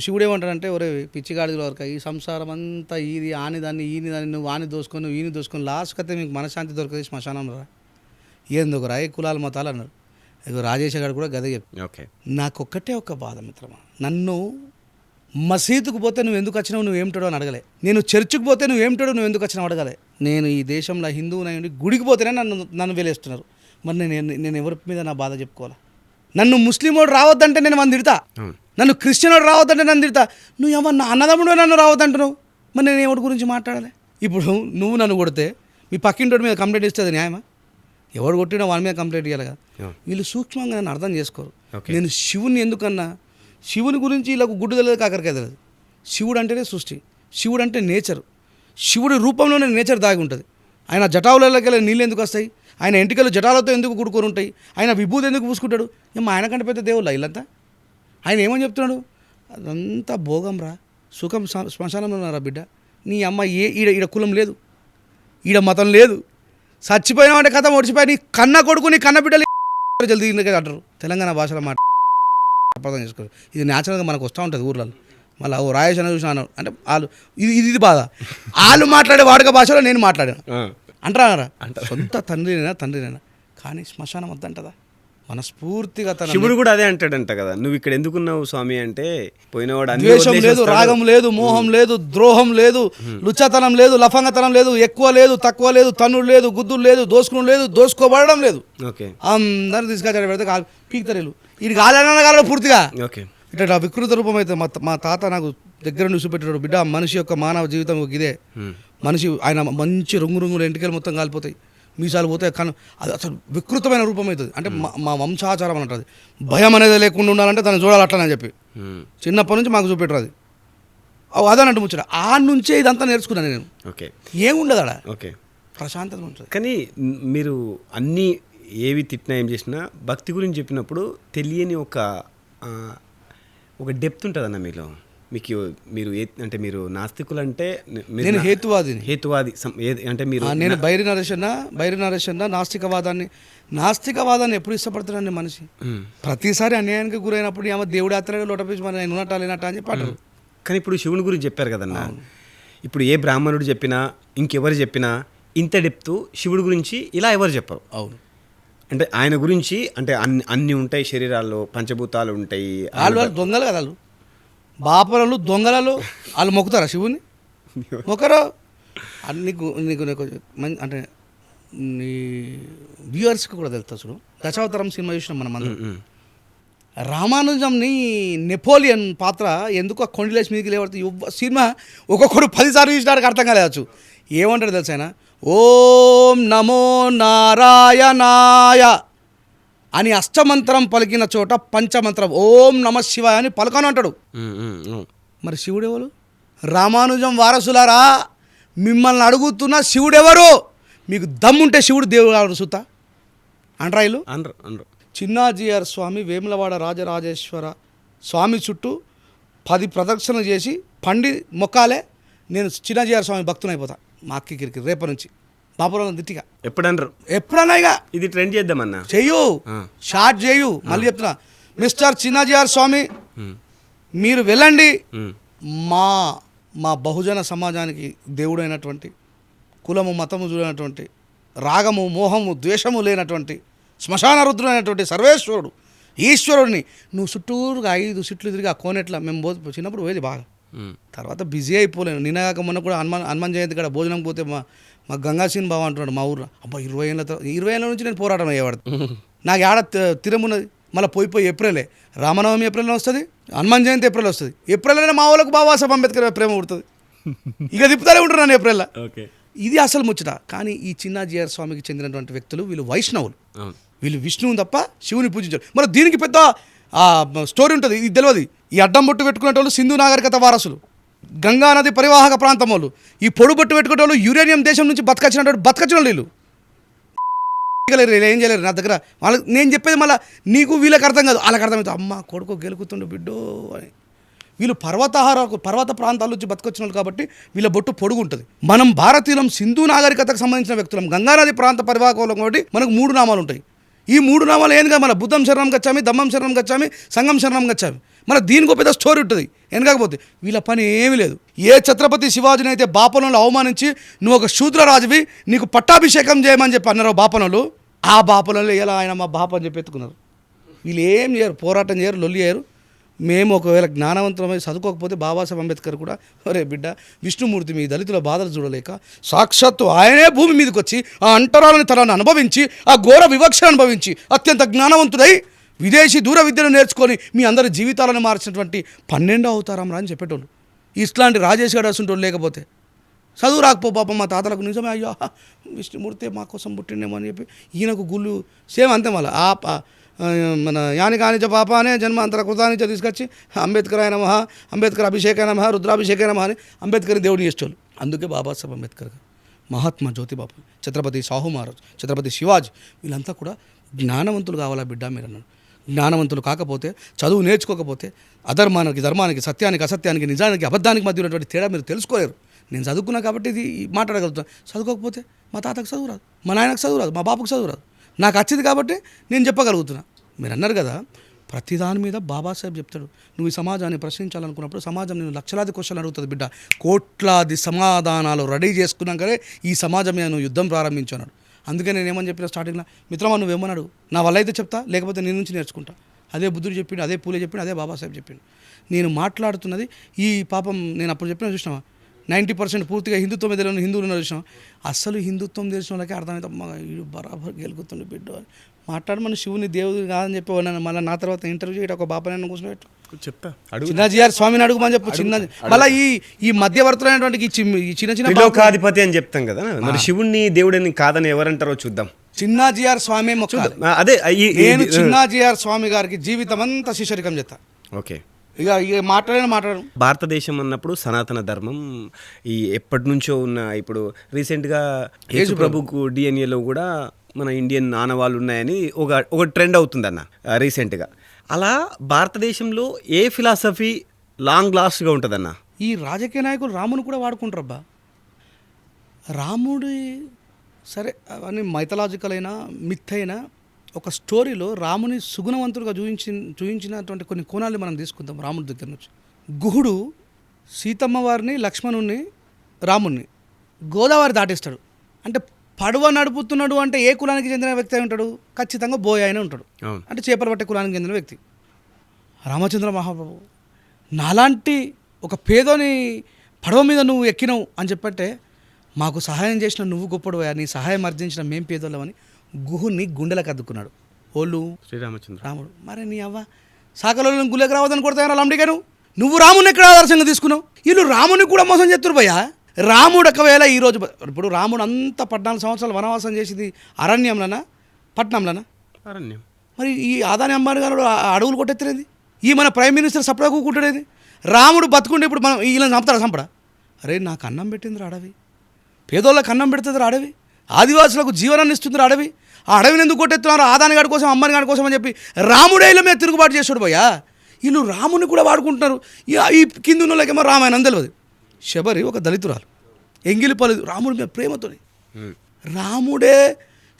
శివుడు ఏమంటాడంటే, ఒరే పిచ్చిగాడిలో వరకు ఈ సంసారం అంతా ఇది ఆనిదాన్ని ఈనిదాన్ని నువ్వు ఆని దోసుకొని ఈని దోసుకొని లాస్ట్కి అయితే మీకు మనశ్శాంతి దొరకదు శ్మశానంలో రా, ఎందుకు రా ఈ కులాల మతాలు అన్నారు. ఇక రాజేష్ గారు కూడా గదే చెప్పి. ఓకే. నాకొక్కటే ఒక బాధ మిత్రమా, నన్ను మసీదుకు పోతే నువ్వు ఎందుకు వచ్చినావు నువ్వు ఏమిటాడో అని అడగలే, నేను చర్చికి పోతే నువ్వు ఏమిటాడో నువ్వు ఎందుకు వచ్చినావు అడగలే. నేను ఈ దేశంలో హిందువునై ఉండి గుడికి పోతేనే నన్ను వెలేస్తున్నారు. మరి నేను ఎవరి మీద నా బాధ చెప్పుకోవాలా? నన్ను ముస్లిం వాడు రావద్దంటే నేను మన తిడతా, అవును. నన్ను క్రిస్టియన్ వాడు రావద్దంటే నన్ను తిడతా. నువ్వు ఏమన్నా అన్నదమ్ముడు నన్ను రావద్దంటున్నావు, మరి నేను ఎవరి గురించి మాట్లాడాలి? ఇప్పుడు నువ్వు నన్ను కొడితే మీ పక్కింటోడి మీద కంప్లైంట్ ఇస్తే అది న్యాయమా? ఎవడు కొట్టినా వాళ్ళ మీద కంప్లైంట్ ఇవ్వాలి కదా. అవును. వీళ్ళు సూక్ష్మంగా నన్ను అర్థం చేసుకోరు. ఓకే. నేను శివుని ఎందుకన్నా, శివుని గురించి వీళ్ళకు గుడ్డు తెలియదు, కాకరకాయ తెలియదు. శివుడు అంటేనే సృష్టి, శివుడు అంటే నేచర్, శివుడి రూపంలోనే నేచర్ దాగి ఉంటుంది. ఆయన జటావులకి నీళ్ళు ఎందుకు వస్తాయి, ఆయన ఎంటికలు జటాలతో ఎందుకు కుడుకొని ఉంటాయి, ఆయన విభూతి ఎందుకు పూసుకుంటాడు? ఏమో ఆయన కంటే పెద్ద దేవుళ్ళ ఇల్లంతా. ఆయన ఏమని చెప్తున్నాడు? అదంతా భోగం రా, సుఖం శ్మశానంలో ఉన్నారా బిడ్డ. నీ అమ్మ ఈడ కులం లేదు, ఈడ మతం లేదు, చచ్చిపోయినామంటే కథ ఒడిచిపోయి నీ కన్న కొడుకు నీ కన్న బిడ్డలు జల్దీ అంటారు. తెలంగాణ భాషలో మాట అర్థం చేసుకోరు. ఇది న్యాచురల్గా మనకు వస్తూ ఉంటుంది ఊర్లలో. మళ్ళీ ఓ రాయేష్ అని చూసినాను అంటే వాళ్ళు ఇది బాధ. వాళ్ళు మాట్లాడే వాడుక భాషలో నేను మాట్లాడాను అంటారా? సొంత తండ్రినైనా కానీ శ్మశానం వద్దంటదా? మనస్ఫూర్తిగా తన శివుడు కూడా అదే అంటాడంట కదా, నువ్వు ఇక్కడ ఎందుకున్నావు స్వామి అంటే, పోయినవాడు అన్ని ద్వేషం వదిలేసి లేదు, వస్తాడు. రాగం లేదు, మోహం లేదు, ద్రోహం లేదు, లుచ్చతనం లేదు, లఫంగతనం లేదు, ఎక్కువ లేదు, తక్కువ లేదు, తన్నుడు లేదు, గుద్దులు లేదు, దోసుకుని లేదు, దోసుకోబడడం లేదు. ఓకే. అందరిని తీసుకొచ్చాడు పెడితే పీకుతరేలు ఇది కాలేడు పూర్తిగా. ఓకే. ఇట్లా వికృత రూపం అయితే మా తాత నాకు దగ్గర నుంచి చూపెట్టాడు. బిడ్డ మనిషి యొక్క మానవ జీవితం ఇదే. మనిషి ఆయన మంచి రంగుల ఎంటికలు మొత్తం కాలిపోతాయి, మీసాలు పోతాయి, కానీ అది అసలు వికృతమైన రూపం అవుతుంది. అంటే మా వంశాచారం అంటుంది. భయం అనేది లేకుండా ఉండాలంటే తను చూడాలి అట్లని చెప్పి చిన్నప్పటి నుంచి మాకు చూపెట్టరు. అది అదనంటే ముచ్చట ఆ నుంచే ఇదంతా నేర్చుకున్నాను నేను. ఓకే. ఏముండదు అక్కడ, ఓకే, ప్రశాంతత ఉంటుంది. కానీ మీరు అన్నీ ఏవి తిట్టినా ఏం చేసినా భక్తి గురించి చెప్పినప్పుడు తెలియని ఒక డెప్త్ ఉంటుందన్న మీలో. మీరు అంటే మీరు నాస్తికులు అంటే నేను హేతువాది అంటే మీరు నేను బైరి నరేష్ అన్న నాస్తికవాదాన్ని ఎప్పుడు ఇష్టపడుతున్నాను మనిషి. ప్రతిసారి అన్యాయానికి గురైనప్పుడు ఏమో దేవుడు యాత్ర లోటపేసి మన నేను ఉన్నట్ట అని చెప్పాడు. కానీ ఇప్పుడు శివుని గురించి చెప్పారు కదన్నా, ఇప్పుడు ఏ బ్రాహ్మణుడు చెప్పినా ఇంకెవరు చెప్పినా ఇంత డెప్త్ శివుడి గురించి ఇలా ఎవరు చెప్పరు. అవును. అంటే ఆయన గురించి అంటే అన్ని ఉంటాయి, శరీరాల్లో పంచభూతాలు ఉంటాయి. వాళ్ళు దొంగలు కదా, వాళ్ళు బాపరలు దొంగలలో వాళ్ళు మొక్కుతారా శివుని? మొక్కరు. నీకు అంటే నీ వ్యూవర్స్కి కూడా తెలుస్తుంది. చూడు దశావతారం సినిమా చూసినాం మనం అందరం. రామానుజంని నెపోలియన్ పాత్ర ఎందుకు ఆ కొండలేసి మీదకి లేవడుతుంది సినిమా ఒక్కొక్కడు 10 సార్లు చూసినానికి అర్థం కాలేవచ్చు. ఏమంటాడు తెలుసు ఆయన? ఓం నమో నారాయణాయ అని అష్టమంత్రం పలికిన చోట పంచమంత్రం ఓం నమ శివాయ అని పలకను అంటాడు. మరి శివుడెవరు? రామానుజం వారసులారా మిమ్మల్ని అడుగుతున్న శివుడెవరు? మీకు దమ్ముంటే శివుడు దేవుడు సుత అంటారా వీళ్ళు? అనరు. చిన్నాజీఆర్ స్వామి వేములవాడ రాజరాజేశ్వర స్వామి చుట్టూ 10 ప్రదక్షిణలు చేసి పండి మొక్కాలే నేను చిన్నాజీఆర్ స్వామి భక్తుని అయిపోతా. మా అక్కికి రేపటి నుంచి బాపురం దిట్టిగా ఎప్పుడన్నా ఇక ఇది ట్రెండ్ చేద్దామన్నా చెయ్యు, షార్ట్ చేయు. మళ్ళీ చెప్తున్నా, మిస్టర్ చిన్నాజీఆర్ స్వామి మీరు వెళ్ళండి. మా బహుజన సమాజానికి దేవుడైనటువంటి, కులము మతము చూడనటువంటి, రాగము మోహము ద్వేషము లేనటువంటి, శ్మశాన రుద్రుడైనటువంటి సర్వేశ్వరుడు ఈశ్వరుడిని నువ్వు చుట్టూరుగా 5 సిట్లు తిరిగి ఆ కోనెట్లా మేము చిన్నప్పుడు పోయేది బాగా. తర్వాత బిజీ అయిపోలేను. నిన్నగాక మొన్న కూడా హనుమాన్ జయంతి కాడ భోజనం పోతే మా గంగాసీన్ బావ అంటున్నాడు మా ఊర్లో. అబ్బా 20 ఏళ్ళ నుంచి నేను పోరాటం అయ్యేవాడు. నాకు ఆడ తిరమున్నది. మళ్ళీ పోయి ఏప్రిలే, రామనవమి ఏప్రిల్లో వస్తుంది, హనుమాన్ జయంతి ఏప్రిల్ వస్తుంది. ఏప్రిల్లోనే మా వాళ్ళకు బాబాసాహెబ్ అంబేద్కర్ ప్రేమ పుడుతుంది. ఇక తిప్పుతానే ఉంటారు నన్ను ఏప్రిల్లో. ఇది అసలు ముచ్చట. కానీ ఈ చిన్నాజీఆర్ స్వామికి చెందినటువంటి వ్యక్తులు వీళ్ళు వైష్ణవులు, వీళ్ళు విష్ణువుని తప్ప శివుని పూజించారు. మరి దీనికి పెద్ద స్టోరీ ఉంటుంది, ఇది తెలియదు. ఈ అడ్డం బొట్టు పెట్టుకునేటోళ్ళు సింధు నాగరికత వారసులు, గంగా నది పరివాహక ప్రాంతం వాళ్ళు. ఈ పొడు బొట్టు పెట్టుకునేటోళ్ళు యురేనియం దేశం నుంచి బతకచ్చిన వీళ్ళు ఏం చేయలేరు నా దగ్గర. వాళ్ళకి నేను చెప్పేది మళ్ళీ నీకు వీళ్ళకి అర్థం కాదు, వాళ్ళకి అర్థమవుతుంది. అమ్మ కొడుకు గెలుకుతుండు బిడ్డో అని. వీళ్ళు పర్వత ప్రాంతాల నుంచి బతకొచ్చిన వాళ్ళు కాబట్టి వీళ్ళ బొట్టు పొడుగు ఉంటుంది. మనం భారతీయులం సింధు నాగరికతకు సంబంధించిన వ్యక్తులం, గంగానది ప్రాంత పరివాహకులం కాబట్టి మనకు 3 నామాలు ఉంటాయి. ఈ 3 నామాలు ఏందిగా మన బుద్ధం శరణం గచ్చామి, దమ్మం శరణం గచ్చామి, సంగం శరణం గచ్చామి. మన దీనికి పెద్ద స్టోరీ ఉంటుంది. కాకపోతే వీళ్ళ పని ఏమీ లేదు. ఏ ఛత్రపతి శివాజీని అయితే బాపనంలో అవమానించి నువ్వు ఒక శూద్రరాజువి నీకు పట్టాభిషేకం చేయమని చెప్పి అన్నారు బాపనలు, ఆ బాపనలు ఎలా ఆయన మా బాప అని చెప్పి ఎత్తుకున్నారు. వీళ్ళు ఏం చేయరు, పోరాటం చేయరు, లొల్లి చేయరు. మేము ఒకవేళ జ్ఞానవంతమై చదువుకోకపోతే బాబాసాహెబ్ అంబేద్కర్ కూడా ఒరే బిడ్డ విష్ణుమూర్తి మీ దళితుల బాధలు చూడలేక సాక్షాత్తు ఆయనే భూమి మీదకి వచ్చి ఆ అంటరాలని తరాన్ని అనుభవించి ఆ ఘోర వివక్ష అనుభవించి అత్యంత జ్ఞానవంతుడై విదేశీ దూర విద్యను నేర్చుకొని మీ అందరి జీవితాలను మార్చినటువంటి 12వ అవతారం రా అని చెప్పేటోళ్ళు. ఇట్లాంటి రాజేష్ గారు అసంటోళ్ళు లేకపోతే చదువు రాకపో పాపం మా తాతలకు నిజమే అయ్యో విష్ణుమూర్తి మా కోసం పుట్టిండేమో అని చెప్పి ఈయనకు గుళ్ళు సేమ్ అంతే మళ్ళీ మన యానికానిచ పాపానే జన్మ అంతర కృతానిచ తీసుకొచ్చి అంబేద్కర్ ఆయన మహా అంబేద్కర్ అభిషేకైన మహా రుద్రాభిషేకైన మహా అని అంబేద్కర్ దేవుడిని చేసేవాళ్ళు. అందుకే బాబాసాహెబ్ అంబేద్కర్ గారు, మహాత్మా జ్యోతిబాపు, ఛత్రపతి సాహు మహారాజ్, ఛత్రపతి శివాజీ వీళ్ళంతా కూడా జ్ఞానవంతులు కావాలా బిడ్డ మీరు అన్నాడు. జ్ఞానవంతులు కాకపోతే, చదువు నేర్చుకోకపోతే అధర్మానికి ధర్మానికి, సత్యానికి అసత్యానికి, నిజానికి అబద్ధానికి మధ్య ఉన్నటువంటి తేడా మీరు తెలుసుకోలేరు. నేను చదువుకున్నా కాబట్టి ఇది మాట్లాడగలుగుతాను. చదువుకోకపోతే మా తాతకు చదువు రాదు, మా నాయనకు చదువు రాదు, మా బాబుకు చదువు రాదు. నాకు వచ్చింది కాబట్టి నేను చెప్పగలుగుతున్నా. మీరు అన్నారు కదా ప్రతిదాని మీద బాబాసాహెబ్ చెప్తాడు, నువ్వు ఈ సమాజాన్ని ప్రశ్నించాలనుకున్నప్పుడు సమాజం నేను లక్షలాది క్వశ్చన్లు అడుగుతుంది బిడ్డ, కోట్లాది సమాధానాలు రెడీ చేసుకున్నాకనే ఈ సమాజం మీద నువ్వు యుద్ధం ప్రారంభించున్నాడు. అందుకే నేను ఏమని చెప్పిన స్టార్టింగ్లో, మిత్రమా నువ్వేమన్నాడు నా వల్ల అయితే చెప్తా, లేకపోతే నీ నుంచి నేర్చుకుంటా. అదే బుద్ధుడు చెప్పిండు, అదే పూలే చెప్పిండు, అదే బాబాసాహెబ్ చెప్పిండు. నేను మాట్లాడుతున్నది ఈ పాపం నేను అప్పుడు చెప్పిన చూసినావా 90% పూర్తిగా హిందుత్వం మీద హిందువులు ఉన్నారు చూసినాం. అసలు హిందుత్వం తెలిసిన వాళ్ళకి అర్థమైతే అమ్మ వీడు బరాబర్ గెలుగుతుండే బిడ్డ మాట్లాడమని శివుని దేవుడు కాదని చెప్పి వాళ్ళని మళ్ళీ నా తర్వాత ఇంటర్వ్యూ చేయడం ఒక బాపనైనా కూర్చోబెట్టు చెప్తా చిన్నజీఆర్ స్వామిని అడుగుమని చెప్పు. చిన్న మళ్ళీ ఈ మధ్యవర్తులైనటువంటి ఈ చిన్న చిన్న త్రిలోకాధిపతి అని చెప్తాం కదా, మరి శివుణ్ణి దేవుడిని కాదని ఎవరంటారో చూద్దాం. చిన్నజీఆర్ స్వామి అదే నేను చిన్నజీఆర్ స్వామి గారికి జీవితం అంతా శిష్యరికం చేస్తా. ఓకే, ఇక మాట్లాడను. భారతదేశం అన్నప్పుడు సనాతన ధర్మం ఈ ఎప్పటి నుంచో ఉన్న, ఇప్పుడు రీసెంట్గా యేసు ప్రభుకు డిఎన్ఏలో కూడా మన ఇండియన్ ఆనవాళ్ళు ఉన్నాయని ఒక ట్రెండ్ అవుతుందన్న రీసెంట్గా. అలా భారతదేశంలో ఏ ఫిలాసఫీ లాంగ్ లాస్ట్గా ఉంటుందన్న? ఈ రాజకీయ నాయకులు రాముని కూడా వాడుకుంటారబ్బా. రాముడి సరే అవన్నీ మైథలాజికల్ అయినా మిత్ అయినా ఒక స్టోరీలో రాముని సుగుణవంతుడిగా చూపించినటువంటి కొన్ని కోణాలు మనం తీసుకుందాం. రాముడి దగ్గర నుంచి గుహుడు సీతమ్మ వారిని, లక్ష్మణుని, రాముణ్ణి గోదావరి దాటిస్తాడు. అంటే పడవ నడుపుతున్నాడు అంటే ఏ కులానికి చెందిన వ్యక్తి అయి ఉంటాడు? ఖచ్చితంగా బోయ అయినా ఉంటాడు. అంటే చేపలు పట్టే కులానికి చెందిన వ్యక్తి. రామచంద్ర మహాప్రభు నాలాంటి ఒక పేదోని పడవ మీద నువ్వు ఎక్కినవు అని చెప్పంటే, మాకు సహాయం చేసిన నువ్వు గొప్పడు, నీ సహాయం అర్జించిన మేం పేదోళ్ళమని గుహుని గుండెలకు అద్దుకున్నాడు. ఓళ్ళు శ్రీరామచంద్ర రాముడు. మరి నీ అవ్వ సాకలో గుళ్ళకి రావద్దని కొడతాయా లంబడిగాను? నువ్వు రాముని ఎక్కడ ఆదర్శంగా తీసుకున్నావు? వీళ్ళు రాముని కూడా మోసం చేస్తున్నారు భయ్యా. రాముడు ఒకవేళ ఈరోజు ఇప్పుడు రాముడు అంతా 14 సంవత్సరాలు వనవాసం చేసింది అరణ్యంలోనా పట్నంలోనా? అరణ్యం. మరి ఈ ఆదాని అంబానీ గారు అడవులు కొట్టెత్తలేదు, ఈ మన ప్రైమ్ మినిస్టర్ సపడా కూకుంటాడేది. రాముడు బతుకుంటే ఇప్పుడు మనం వీళ్ళని చంపడా? అరే నాకు అన్నం పెట్టింది అడవి, పేదోళ్ళకి అన్నం పెడుతుంది అడవి, ఆదివాసులకు జీవనాన్ని ఇస్తుంది అడవి. ఆ అడవిని ఎందుకు కొట్టెత్తున్నారు? ఆదాని గారి కోసం, అంబానీ గారి కోసం అని చెప్పి రాముడే ఇలా మీద తిరుగుబాటు చేసాడు భయ్యా. వీళ్ళు రాముని కూడా వాడుకుంటున్నారు. ఈ కింద ఉన్న వాళ్ళకేమో రామాయణం తెలియదు. శబరి ఒక దళితురాలు, ఎంగిలిపల్లి రాముడి మీద ప్రేమతో. రాముడే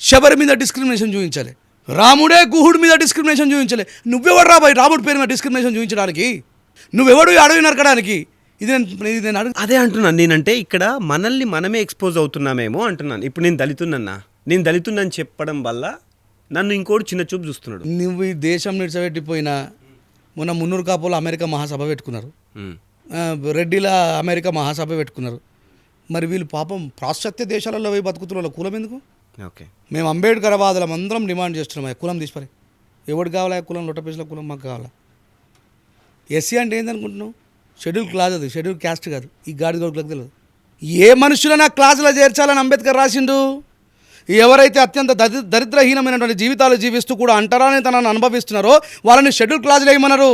శబరి మీద డిస్క్రిమినేషన్ చూపించాలి, రాముడే గుహుడి మీద డిస్క్రిమినేషన్ చూపించాలి. నువ్వెవడు రా బాయ్ రాముడి పేరు మీద డిస్క్రిమినేషన్ చూపించడానికి? నువ్వెవడు అడవి నరకడానికి? ఇది నేను అడుగు అదే అంటున్నాను. నేనంటే ఇక్కడ మనల్ని మనమే ఎక్స్పోజ్ అవుతున్నామేమో అంటున్నాను. ఇప్పుడు నేను దళితున్నని చెప్పడం వల్ల నన్ను ఇంకోటి చిన్న చూపు చూస్తున్నాడు. నువ్వు ఈ దేశం నిడిచిపెట్టిపోయినా మొన్న మున్నూరు కాపులు అమెరికా మహాసభ పెట్టుకున్నారు, రెడ్డిల అమెరికా మహాసభ పెట్టుకున్నారు. మరి వీళ్ళు పాపం పాశ్చాత్య దేశాలలో పోయి బతుకుతున్న కులం ఎందుకు? ఓకే, మేము అంబేద్కర్ వాదులం అందరం డిమాండ్ చేస్తున్నాం, కులం తీసిపరి. ఎవరికి కావాలా కులం? లొట్టపేసిన కులం మాకు కావాలా. ఎస్సీ అంటే ఏందనుకుంటున్నావు? షెడ్యూల్ క్లాస్, అది షెడ్యూల్ క్యాస్ట్ కాదు. ఈ గాడి గొడవలకు తెలియదు. ఏ మనుషులను ఆ క్లాసులో చేర్చాలని అంబేద్కర్ రాసిండు? ఎవరైతే అత్యంత దరిద్రహీనమైనటువంటి జీవితాలు జీవిస్తూ కూడా అంటరాని తనను అనుభవిస్తున్నారో వాళ్ళని షెడ్యూల్ క్లాసులు వేయమన్నారు.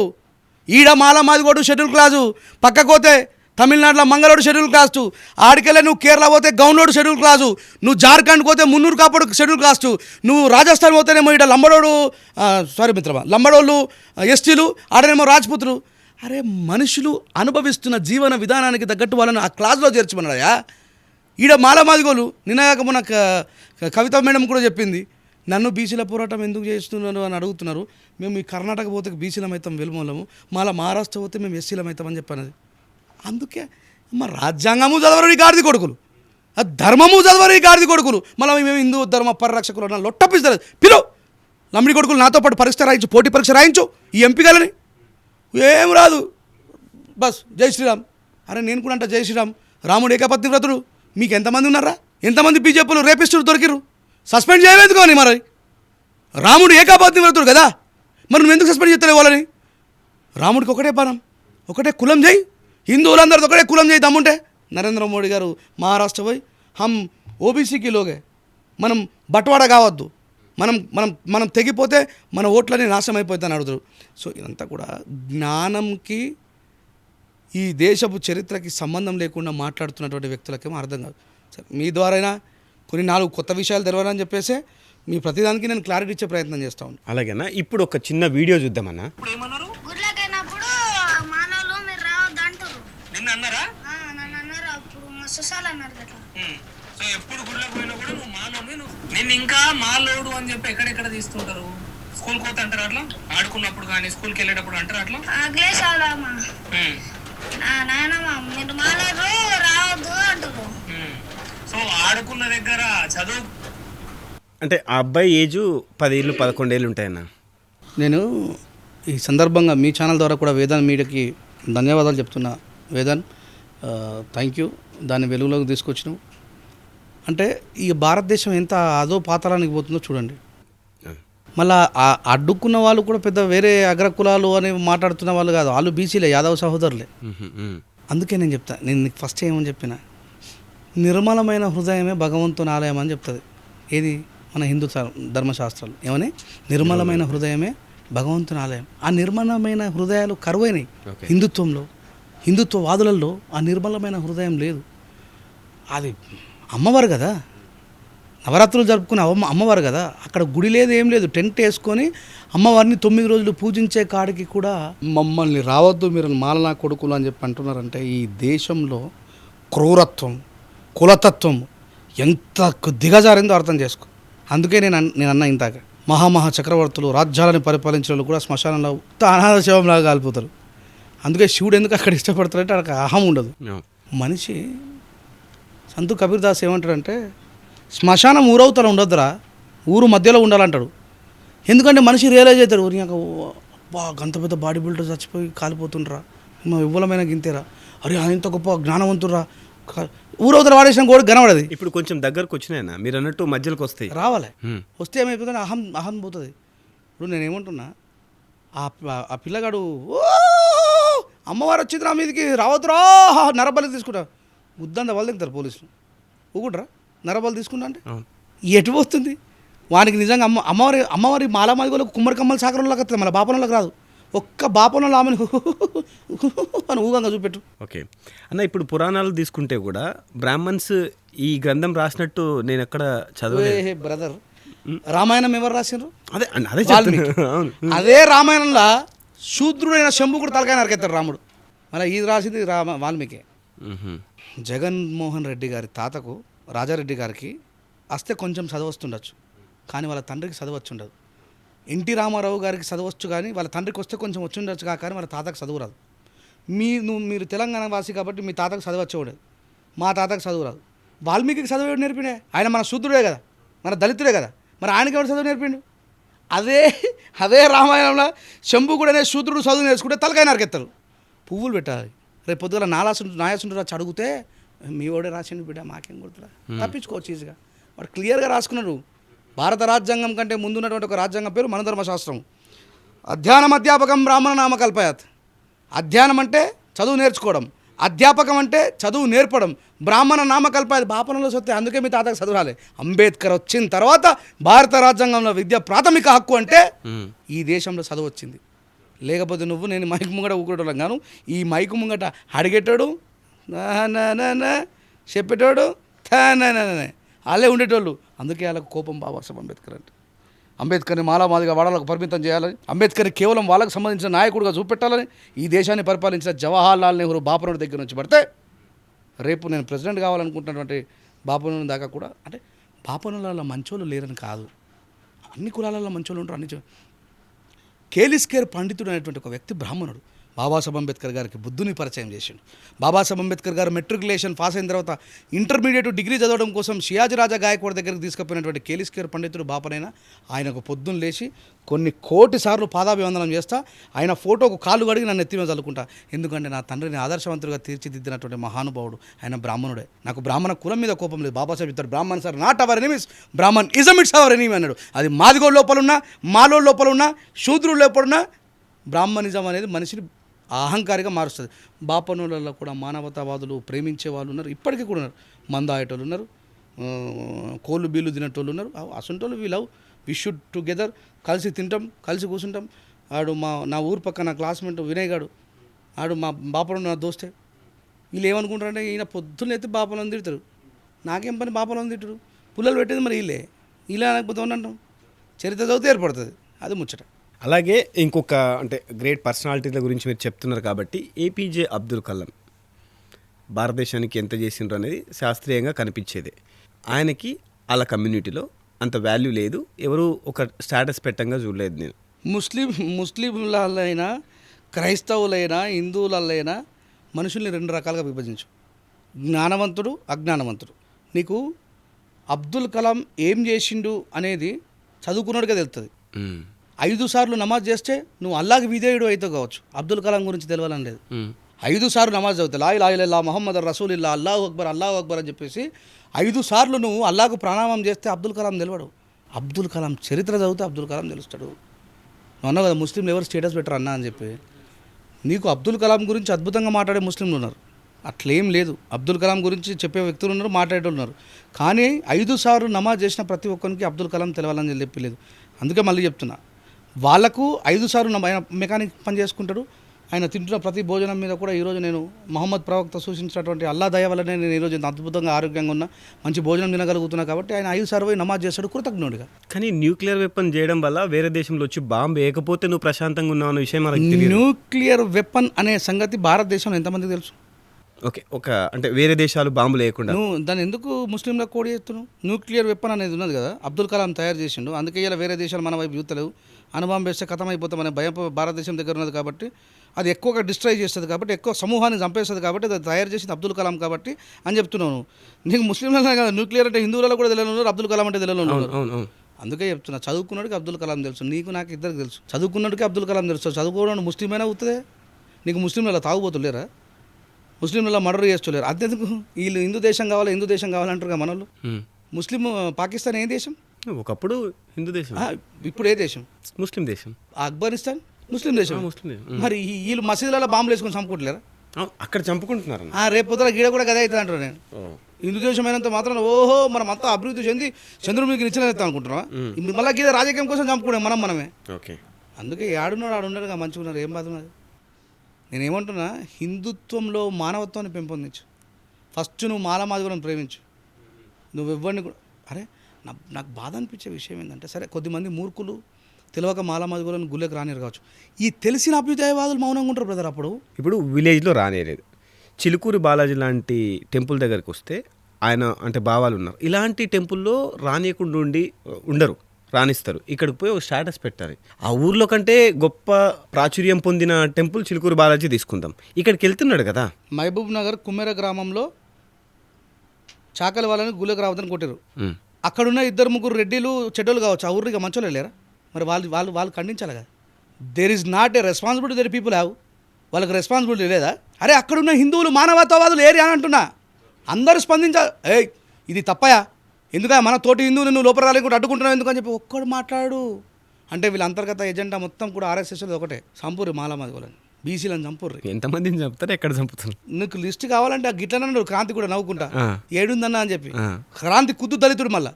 ఈడ మాలమాదిగోడు షెడ్యూల్ క్లాసు, పక్కకోతే తమిళనాడులో మంగళోడు షెడ్యూల్ క్లాసు, ఆడికెళ్ళే నువ్వు కేరళ పోతే గౌన్లోడు షెడ్యూల్ క్లాసు, నువ్వు జార్ఖండ్ పోతే మున్నూరు కాపుడు షెడ్యూల్ క్లాసు, నువ్వు రాజస్థాన్ పోతేనేమో ఇక్కడ లంబడోళ్ళు ఎస్టీలు, ఆడనేమో రాజ్పుతులు. అరే మనుషులు అనుభవిస్తున్న జీవన విధానానికి తగ్గట్టు వాళ్ళని ఆ క్లాసులో చేర్చమన్నాయా? ఈడ మాలమాదిగోలు నిన్నగాక మన కవిత మేడం కూడా చెప్పింది, నన్ను బీసీల పోరాటం ఎందుకు చేస్తున్నారు అని అడుగుతున్నారు. మేము ఈ కర్ణాటక పోతే బీసీలం అవుతాం వెలుమూలము, మళ్ళీ మహారాష్ట్ర పోతే మేము ఎస్సీలం అవుతామని చెప్పాను. అందుకే మా రాజ్యాంగము చదవరు ఈ గాడిది కొడుకులు, ఆ ధర్మము చదవరు ఈ గాడిది కొడుకులు. మళ్ళీ మేము హిందూ ధర్మ పరిరక్షకులు అన్న లొట్టపిస్తారు. పిలువు లంబడి కొడుకులు నాతో పాటు పరీక్ష రాయించు, పోటీ పరీక్ష రాయించు ఈ ఎంపికలని. ఏం రాదు, బస్ జై శ్రీరామ్. అరే నేను కూడా అంట జై శ్రీరామ్. రాముడు ఏకపత్ని వ్రతుడు. మీకు ఎంతమంది ఉన్నారా? ఎంతమంది బీజేపీలు రేపిస్టులు దొరికిరు? సస్పెండ్ చేయవేందుకోని మరి. రాముడు ఏకపత్ని వ్రతుడు కదా, మరి నువ్వు ఎందుకు సస్పెండ్ చేస్తలేవు వాళ్ళని? రాముడికి ఒకటే బాణం, ఒకటే కులం చేయి, హిందువులందరితో ఒకటే కులం చేయి దమ్ముంటే. నరేంద్ర మోడీ గారు మహారాష్ట్ర పోయి హమ్ ఓబీసీకి లోగే, మనం బట్వాడా కావద్దు, మనం మనం మనం తెగిపోతే మన ఓట్లన్నీ నాశనం అయిపోతాయని అడుగుతారు. సో ఇదంతా కూడా జ్ఞానంకి ఈ దేశపు చరిత్రకి సంబంధం లేకుండా మాట్లాడుతున్నటువంటి వ్యక్తులకేమో అర్థం కాదు. సరే, మీ ద్వారైనా కొన్ని 4 కొత్త విషయాలు తెలవాలని చెప్పేసి మీ ప్రతిదానికి నేను క్లారిటీ ఇచ్చే ప్రయత్నం చేస్తా ఉన్నాను. అలాగేనా? ఇప్పుడు ఒక చిన్న వీడియో చూద్దామన్నా. గుడ్లకైనప్పుడు మానవులు మీరు రావద్దు అంటారు. నిన్న అన్నారా? నన్ను అన్నారు అప్పుడు మస్తు సార్లు అన్నారు కదా. సో ఎప్పుడు గుళ్ళకి పోయినా కూడా నువ్వు మాలోడు, నిన్ను ఇంకా మాలోడు అని చెప్పి ఎక్కడెక్కడ తీస్తుంటారు? స్కూల్ పోతే అంటారు అట్లా, ఆడుకున్నప్పుడు కానీ స్కూల్కి వెళ్ళేటప్పుడు అంటారు అట్లా. అఖిలేష్ ఆడమ్మా నాయనమ్మ మీరు మాలోడు రావద్దు అంటారు. సో ఆడుకున్న దగ్గర చదువు అంటే ఆ అబ్బాయి ఏజు 10 ఏళ్ళు 11 ఏళ్ళు ఉంటాయన్న. నేను ఈ సందర్భంగా మీ ఛానల్ ద్వారా కూడా వేదాన్ మీడియాకి ధన్యవాదాలు చెప్తున్నా. వేదాన్, థ్యాంక్ యూ, దాన్ని వెలుగులోకి తీసుకొచ్చినావు. అంటే ఈ భారతదేశం ఎంత అదో పాతాళానికి పోతుందో చూడండి. మళ్ళీ అడ్డుకున్న వాళ్ళు కూడా పెద్ద వేరే అగ్రకులాలు అని మాట్లాడుతున్న వాళ్ళు కాదు, వాళ్ళు బీసీలే, యాదవ్ సహోదరులే. అందుకే నేను చెప్తా, నేను నీకు ఫస్ట్ ఏమని చెప్పిన, నిర్మలమైన హృదయమే భగవంతుని ఆలయం అని చెప్తుంది. ఏది? మన హిందూ ధర్మశాస్త్రాలు ఏమని? నిర్మలమైన హృదయమే భగవంతుని ఆలయం. ఆ నిర్మలమైన హృదయాలు కరువైనాయి హిందుత్వంలో. హిందుత్వవాదులలో ఆ నిర్మలమైన హృదయం లేదు. అది అమ్మవారు కదా, నవరాత్రులు జరుపుకునే అమ్మవారు కదా, అక్కడ గుడి లేదు, ఏం లేదు. టెంట్ వేసుకొని అమ్మవారిని 9 రోజులు పూజించే కాడికి కూడా మమ్మల్ని రావద్దు మీరు మాలనా కొడుకులు అని చెప్పి అంటున్నారంటే ఈ దేశంలో క్రూరత్వం, కులతత్వం ఎంత దిగజారిందో అర్థం చేసుకో. అందుకే నేను అన్న ఇంతాక, మహామహా చక్రవర్తులు రాజ్యాలను పరిపాలించిన వాళ్ళు కూడా శ్మశానంలో అనాథ శవంలాగా కాలిపోతారు. అందుకే శివుడు ఎందుకు అక్కడ ఇష్టపడతారంటే అక్కడ అహం ఉండదు. మనిషి సంతు కబీర్ దాస్ ఏమంటాడంటే, శ్మశానం ఊరవుతల ఉండొద్దురా, ఊరు మధ్యలో ఉండాలంటాడు. ఎందుకంటే మనిషి రియలైజ్ అవుతాడు, ఊరి గంత పెద్ద బాడీ బిల్డర్ చచ్చిపోయి కాలిపోతుండ్రా, మా ఇవ్వలమైన గింతేరా, అరే ఇంత గొప్ప జ్ఞానవంతురా, ఊరవుతల వాడేసిన కూడా కనబడది. ఇప్పుడు కొంచెం దగ్గరకు వచ్చినాయన్న, మీరు అన్నట్టు మధ్యలోకి వస్తాయి, రావాలి. వస్తే ఏమైపోతుంది, అహం పోతుంది. ఇప్పుడు నేనేమంటున్నా, ఆ పిల్లగాడు అమ్మవారు వచ్చింది నా మీదకి రావద్దురా, నరబలి తీసుకుంటా, ముద్దంత వాళ్ళు తింటారు పోలీసులు, ఊకుంటారా? నరబలి తీసుకుంటా అంటే ఎటు పోతుంది వానికి? నిజంగా అమ్మవారి మాలామాదిగోళ్ళకు కుమ్మరి కమ్మల సాగరంలోకి వస్తుంది, మన బాపనంలోకి రాదు. ఒక్క బాపనంలో ఆమెను అని ఊగంగా చూపెట్టు. ఓకే అన్న, ఇప్పుడు పురాణాలు తీసుకుంటే కూడా బ్రాహ్మణ్స్ ఈ గ్రంథం రాసినట్టు నేను ఎక్కడ చదవలేదు బ్రదర్. రామాయణం ఎవరు రాసిండ్రు? అదే అదే అదే రామాయణంలో శూద్రుడైన శంభుకుడు తలకాయ నరికెత్తాడు రాముడు. మళ్ళీ ఇది రాసింది వాల్మీకి. జగన్మోహన్ రెడ్డి గారి తాతకు, రాజారెడ్డి గారికి వస్తే కొంచెం చదవస్తుండొచ్చు, కానీ వాళ్ళ తండ్రికి చదవచ్చు ఉండదు. ఎన్టీ రామారావు గారికి చదవచ్చు, కానీ వాళ్ళ తండ్రికి వస్తే కొంచెం వచ్చి ఉండొచ్చు, కానీ వాళ్ళ తాతకు చదువు రాదు. మీరు తెలంగాణ వాసి కాబట్టి మీ తాతకు చదవచ్చు ఉండదు, మా తాతకు చదువు రాదు. వాల్మీకి చదువు నేర్పినే, ఆయన మన శూద్రుడే కదా, మన దళితుడే కదా, మరి ఆయనకి ఎవరు చదువు నేర్పిండు? అదే రామాయణంలో శంభుకుడు అనే శూద్రుడు చదువు నేర్చుకుంటే తలకాయ నరికెత్తారు. పువ్వులు పెట్టాలి. రేపు పొద్దుగా నాయాసుండ్రు వచ్చి అడిగితే మీ వాడే రాసిండు బిడ్డ, మాకేం కొడుతురా, తప్పించుకోవచ్చు ఈజీగా. వాడు క్లియర్గా రాసుకున్నాడు. భారత రాజ్యాంగం కంటే ముందున్నటువంటి ఒక రాజ్యాంగం పేరు మన ధర్మశాస్త్రం. అధ్యానం అధ్యాపకం బ్రాహ్మణ నామకల్పయాత్. అధ్యానం అంటే చదువు నేర్చుకోవడం, అధ్యాపకం అంటే చదువు నేర్పడం, బ్రాహ్మణ నామకల్పయాత్ బాపనలో సొత్తే. అందుకే మీ తాతకు చదువు రాలే. అంబేద్కర్ వచ్చిన తర్వాత భారత రాజ్యాంగంలో విద్య ప్రాథమిక హక్కు అంటే ఈ దేశంలో చదువు వచ్చింది. లేకపోతే నువ్వు నేను మైకు ముంగట ఊకుటోళ్ళం గాను, ఈ మైకు ముంగట అడిగేటోడు చెప్పేటోడు వాళ్ళే ఉండేటోళ్ళు. అందుకే వాళ్ళకు కోపం బాగా వస్తాం అంబేద్కర్ అంటే. అంబేద్కర్ని మాలామాదిగా వాడాలకు పరిమితం చేయాలని, అంబేద్కర్ని కేవలం వాళ్ళకు సంబంధించిన నాయకుడిగా చూపెట్టాలని ఈ దేశాన్ని పరిపాలించిన జవహర్లాల్ నెహ్రూ బాపనోడి దగ్గర నుంచి పడితే, రేపు నేను ప్రెసిడెంట్ కావాలనుకుంటున్నటువంటి బాపనోడి దాకా కూడా, అంటే బాపనులలో మంచోళ్ళు లేరని కాదు, అన్ని కులాలలో మంచోళ్ళు ఉంటారు. కేలిస్కేర్ పండితుడు అనేటువంటి ఒక వ్యక్తి బ్రాహ్మణుడు. బాబాసాహెబ్ అంబేద్కర్ గారికి బుద్ధుని పరిచయం చేసిండు. బాబాసాహెబ్ అంబేద్కర్ గారు మెట్రికులేషన్ పాస్ అయిన తర్వాత ఇంటర్మీడియట్ డిగ్రీ చదవడం కోసం షియాజీ రాజా గాయకవాడ్ దగ్గరికి తీసుకుపోయినటువంటి కేలిస్కేర్ పండితుడు బాపనైనా ఆయనకు పొద్దున్న లేచి కొన్ని కోటి సార్లు పాదాభివందనం చేస్తా, ఆయన ఫోటోకు కాళ్ళు కడిగి నన్ను ఎత్తిమే చల్లుకుంటా. ఎందుకంటే నా తండ్రిని ఆదర్శవంతుడిగా తీర్చిదిద్దినటువంటి మహానుభావుడు ఆయన, బ్రాహ్మణుడే. నాకు బ్రాహ్మణ కులం మీద కోపం లేదు. బాబాసాహెబ్ చెప్తారు, Brahmins are not our enemies, Brahminism it's our enemy అన్నాడు. అది మాదిగోడు లోపల ఉన్నా, మాలోడు లోపల ఉన్నా, శూద్రుడు లోపల ఉన్నా బ్రాహ్మణిజం అనేది మనిషిని అహంకారిగా మారుస్తుంది. బాపనులలో కూడా మానవతావాదులు, ప్రేమించే వాళ్ళు ఉన్నారు, ఇప్పటికీ కూడా ఉన్నారు. మందాయేటోళ్ళు ఉన్నారు, కోళ్ళు బీళ్ళు తినేటోళ్ళు ఉన్నారు. అసంటోళ్ళు we love, we should together, కలిసి తింటాం, కలిసి కూర్చుంటాం. నా ఊరు పక్క నా క్లాస్మేట్ వినయ్ గాడు, మా బాపను నా దోస్తే. వీళ్ళు ఏమనుకుంటారంటే ఈయన పొద్దున్న అయితే బాపలను తిడతారు, నాకేం పని బాపలను తిట్టరు, పుల్లలు పెట్టేది మరి వీళ్ళే అనకపోతే ఉన్నట్టు చరిత్ర చదివితే ఏర్పడుతుంది. అది ముచ్చట. అలాగే ఇంకొక అంటే గ్రేట్ పర్సనాలిటీల గురించి మీరు చెప్తున్నారు కాబట్టి ఏపీజే అబ్దుల్ కలాం భారతదేశానికి ఎంత చేసిండ్రు అనేది శాస్త్రీయంగా కనిపించేదే. ఆయనకి వాళ్ళ కమ్యూనిటీలో అంత వాల్యూ లేదు, ఎవరు ఒక స్టేటస్ పెట్టంగా చూడలేదు నేను. ముస్లింలైనా, క్రైస్తవులైనా, హిందువులైనా మనుషుల్ని రెండు రకాలుగా విభజించు, జ్ఞానవంతుడు, అజ్ఞానవంతుడు. నీకు అబ్దుల్ కలాం ఏం చేసిండు అనేది చదువుకున్నాడుగా తెలుస్తుంది. 5 సార్లు నమాజ్ చేస్తే నువ్వు అల్లాహకి విధేయుడు అయితే కావచ్చు, అబ్దుల్ కలాం గురించి తెలియాలని లేదు. 5 సార్లు నమాజ్ చదివితే లా ఇలాహ ఇల్లల్లాహ్ ముహమ్మద్ రసూలుల్లాహ్ అల్లాహు అక్బర్ అని చెప్పేసి 5 సార్లు నువ్వు అల్లాహకు ప్రణామం చేస్తే అబ్దుల్ కలాం తెలియడు. అబ్దుల్ కలాం చరిత్ర చదివితే అబ్దుల్ కలాం తెలుస్తాడు. నువ్వు అన్నావు కదా ముస్లింలు ఎవరు స్టేటస్ పెట్టరు అన్నా అని చెప్పి. నీకు అబ్దుల్ కలాం గురించి అద్భుతంగా మాట్లాడే ముస్లింలు ఉన్నారు, అట్లేం లేదు. అబ్దుల్ కలాం గురించి చెప్పే వ్యక్తులు ఉన్నారు, మాట్లాడేటోళ్ళు ఉన్నారు. కానీ 5 సార్లు నమాజ్ చేసిన ప్రతి ఒక్కరికి అబ్దుల్ కలాం తెలవాలని చెప్పలేదు. అందుకే మళ్ళీ చెప్తున్నా, వాళ్ళకు 5 సార్లు ఆయన మెకానిక్ పని చేసుకుంటాడు. ఆయన తింటున్న ప్రతి భోజనం మీద కూడా ఈరోజు నేను మహమ్మద్ ప్రవక్త సూచించినటువంటి అల్లా దయ వల్లనే నేను ఈరోజు అద్భుతంగా ఆరోగ్యంగా ఉన్నా, మంచి భోజనం తినగలుగుతున్నా. కాబట్టి ఆయన 5 సార్లు పోయి నమాజ్ చేస్తాడు కృతజ్ఞుడిగా. కానీ న్యూక్లియర్ వెపన్ చేయడం వల్ల వేరే దేశంలో వచ్చి బాంబు వేయకపోతే నువ్వు ప్రశాంతంగా ఉన్నావు అన్న విషయం మనకు తెలియదు. న్యూక్లియర్ వెపన్ అనే సంగతి భారతదేశంలో ఎంతమందికి తెలుసు? ఒక అంటే వేరే దేశాలు బాంబు లేకుండా నువ్వు దాన్ని ఎందుకు ముస్లింలకు కోడి చేస్తున్నావు? న్యూక్లియర్ వెపన్ అనేది ఉన్నది కదా, అబ్దుల్ కలాం తయారు చేసిండు. అందుకే ఇలా వేరే దేశాలు మన వైపు యూతలేవు, అనుభవం వేస్తే కథం అయిపోతామనే భయం భారతదేశం దగ్గర ఉన్నది. కాబట్టి అది ఎక్కువగా డిస్ట్రాయ్ చేస్తుంది, కాబట్టి ఎక్కువ సమూహాన్ని చంపేస్తుంది. కాబట్టి అది తయారు చేసింది అబ్దుల్ కలాం కాబట్టి అని చెప్తున్నాను. నీకు ముస్లింలనే కదా, న్యూక్లియర్ అంటే హిందువులలో కూడా తెలియను, అబ్దుల్ కలాం అంటే తెలియను. అందుకే చెప్తున్నా, చదువుకున్నాడికి అబ్దుల్ కలాం తెలుసు, నీకు నాకు ఇద్దరికి తెలుసు. చదువుకున్నట్టుకి అబ్దుల్ కలాం తెలుసు. చదువుకోవడం ముస్లిమైనా అవుతుంది. నీకు ముస్లింలలో తాగుబోతులేరా, ముస్లింలలో మర్డర్ చేస్తలేరు. అంతెందుకు వీళ్ళు హిందూ దేశం కావాలి, హిందూ దేశం కావాలంటారు కదా మనోళ్ళు. ముస్లిం పాకిస్తాన్ ఏ దేశం? ఒకప్పుడు హిందూ దేశం, ఇప్పుడు ఏ దేశం? ముస్లిం దేశం. ఆఫ్ఘనిస్తాన్ ముస్లిం దేశం. ముస్లిం దేశం. మరి వీళ్ళు మసీదులలో బాంబులు వేసుకొని చంపుకుంటలేరా? అక్కడ చంపుకుంటున్నారు. రేపు పొద్దున గీడ కూడా గదే అవుతుంది అంటారు. నేను హిందూ దేశం అయినంత మాత్రం ఓహో మనం అంతా అభివృద్ధి చెంది చంద్రుడి మీకు నిచ్చెన ఎత్తా అనుకుంటున్నావా? మళ్ళీ గీద రాజకీయం కోసం చంపుకునే మనమే. ఓకే, అందుకే ఆడున్నాడు ఆడున్నాడుగా మంచిగా ఉన్నారు, ఏం బాధ ఉన్నది? నేనేమంటున్నా, హిందుత్వంలో మానవత్వాన్ని పెంపొందించు. ఫస్ట్ నువ్వు మాలమాదిగులను ప్రేమించు. నువ్వు ఎవరిని కూడా నాకు బాధ అనిపించే విషయం ఏంటంటే, సరే కొద్దిమంది మూర్ఖులు తెలియక మాలమాదిగులను గుళ్ళకి రానిరు కావచ్చు, ఈ తెలిసిన అభ్యుదయవాదులు మౌనంగా ఉంటారు బ్రదర్. అప్పుడు ఇప్పుడు విలేజ్లో రానేలేదు. చిలుకూరి బాలాజీ లాంటి టెంపుల్ దగ్గరికి వస్తే ఆయన అంటే భావాలు ఉన్నారు. ఇలాంటి టెంపుల్లో రానియకుండా ఉండరు, రాణిస్తారు. ఇక్కడికి పోయి ఒక స్టేటస్ పెట్టాలి. ఆ ఊర్లో కంటే గొప్ప ప్రాచుర్యం పొందిన టెంపుల్ చిలుకూరు బాలాజీ తీసుకుందాం. ఇక్కడికి వెళ్తున్నాడు కదా. మహబూబ్ నగర్ కుమ్మెర గ్రామంలో చాకలి వాళ్ళని గుళ్ళకి రావద్దని కొట్టారు. అక్కడున్న 2-3 రెడ్డిలు చెడ్డలు కావచ్చు, ఆ ఊరికి మంచోళ్ళు లేరా? మరి వాళ్ళు ఖండించాలి కదా. There is not a responsibility that people have. వాళ్ళకి రెస్పాన్సిబిలిటీ లేదా? అక్కడున్న హిందువులు మానవతావాదులు ఏరి అని అంటున్నా, అందరూ స్పందించాలి. ఇది తప్పయా, ఎందుక మన తోటి హిందువులు నువ్వు లోపల రాలేకుండా అడ్డుకుంటున్నావు ఎందుకని చెప్పి ఒక్కడు మాట్లాడు అంటే వీళ్ళ అంతర్గత ఎజెండా మొత్తం కూడా ఆర్ఎస్ఎస్ ఒకటే, సంపూర్రి మాలమాదిగోలని, బీసీలను చంపుర్రి. ఎంతమందిని చంపుతారు, ఎక్కడ చంపుతారు? నీకు లిస్ట్ కావాలంటే ఆ గిట్లనన్నాడు క్రాంతి కూడా నవ్వుకుంటా, ఏడుందన్నా అని చెప్పి. క్రాంతి కుద్దు దళితుడు మళ్ళా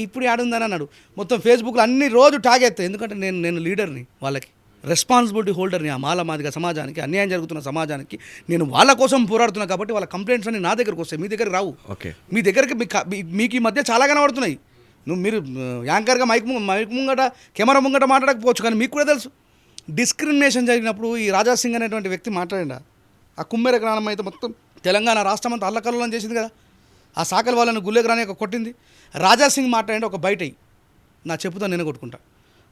ఇప్పుడు ఏడుందని అన్నాడు. మొత్తం ఫేస్బుక్లో అన్ని రోజు ట్యాగ్ ఎత్తాయి. ఎందుకంటే నేను లీడర్ని, వాళ్ళకి రెస్పాన్సిబిలిటీ హోల్డర్ని. ఆ మాలమాదిగ సమాజానికి, అన్యాయం జరుగుతున్న సమాజానికి నేను వాళ్ళ కోసం పోరాడుతున్నా. కాబట్టి వాళ్ళ కంప్లైంట్స్ అన్ని నా దగ్గరకు వస్తాయి, మీ దగ్గరికి రావు. మీ దగ్గరికి మీకు ఈ మధ్య చాలా కనబడుతున్నాయి. మీరు యాంకర్గా మైక్ ముంగట కెమెరా ముంగట మాట్లాడకపోవచ్చు, కానీ మీకు కూడా తెలుసు డిస్క్రిమినేషన్ జరిగినప్పుడు ఈ రాజాసింగ్ అనేటువంటి వ్యక్తి మాట్లాడిండా. ఆ కుమ్మెర గ్రామం అయితే మొత్తం తెలంగాణ రాష్ట్రం అంతా అల్లకల్లోలం చేసింది కదా. ఆ సాకలి వాళ్ళని గుళ్ళకి రాని కొట్టింది. రాజాసింగ్ మాట్లాడి ఒక బయట నా చెప్పుతో నేను కొట్టుకుంటా.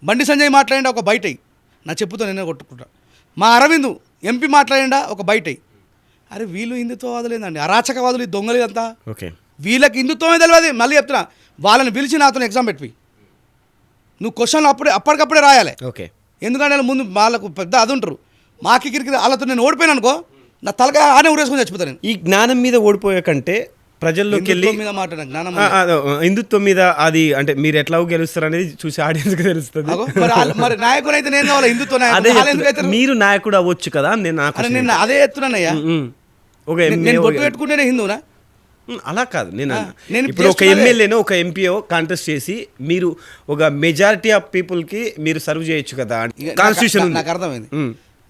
బండి సంజయ్ మాట్లాడి ఒక బయట నా చెప్పుతో నేనే కొట్టుకుంటా. మా అరవింద్ ఎంపీ మాట్లాడిండా ఒక బయట అరే వీళ్ళు హిందుత్వవాదులు ఏందండి అరాచకవాదులు ఈ దొంగలు అంతా ఓకే వీళ్ళకి హిందుత్వమే తెలియదు. మళ్ళీ చెప్తున్నా వాళ్ళని పిలిచి నాతో ఎగ్జామ్ పెట్టి నువ్వు క్వశ్చన్లు అప్పటికప్పుడే రాయాలి. ఓకే ఎందుకంటే వాళ్ళ ముందు వాళ్ళకు పెద్ద అది ఉంటారు. మాకి కిరికి వాళ్ళతో నేను ఓడిపోయాను అనుకో నా తలగా ఆనే ఊరేసుకొని చచ్చిపోతాను నేను. ఈ జ్ఞానం మీద ఓడిపోయే కంటే ప్రజల్లోకి వెళ్ళి హిందుత్వం మీద మాట్లాడిన జ్ఞానం హిందుత్వం మీద అది అంటే మీరు ఎట్లా గెలుస్తారు అనేది చూసి ఆడియన్స్కి తెలుస్తుంది. అగో, మరి నాయకుడు అయితే నేను కావాలి హిందుత్వ అదే నాయకుడు వాళ్ళు ఎందుకు అవుతారు? మీరు నాయకుడు అవ్వచ్చు కదా నేను నాకు అరే నేను అదే ఎత్తున్నానయ్యా. ఒక నేను బొట్టు పెట్టుకుంటేనే హిందువునా? అలా కాదు నేను నేను ఇప్పుడు ఒక చేస్తున్నదే. ఎమ్మెల్యేనో ఒక ఎంపీఓ కాంటెస్ట్ చేసి మీరు ఒక మెజారిటీ ఆఫ్ పీపుల్కి మీరు సర్వ్ చేయొచ్చు కదా ఇక కాన్స్టిట్యూషన్ నాకు అర్థమైంది.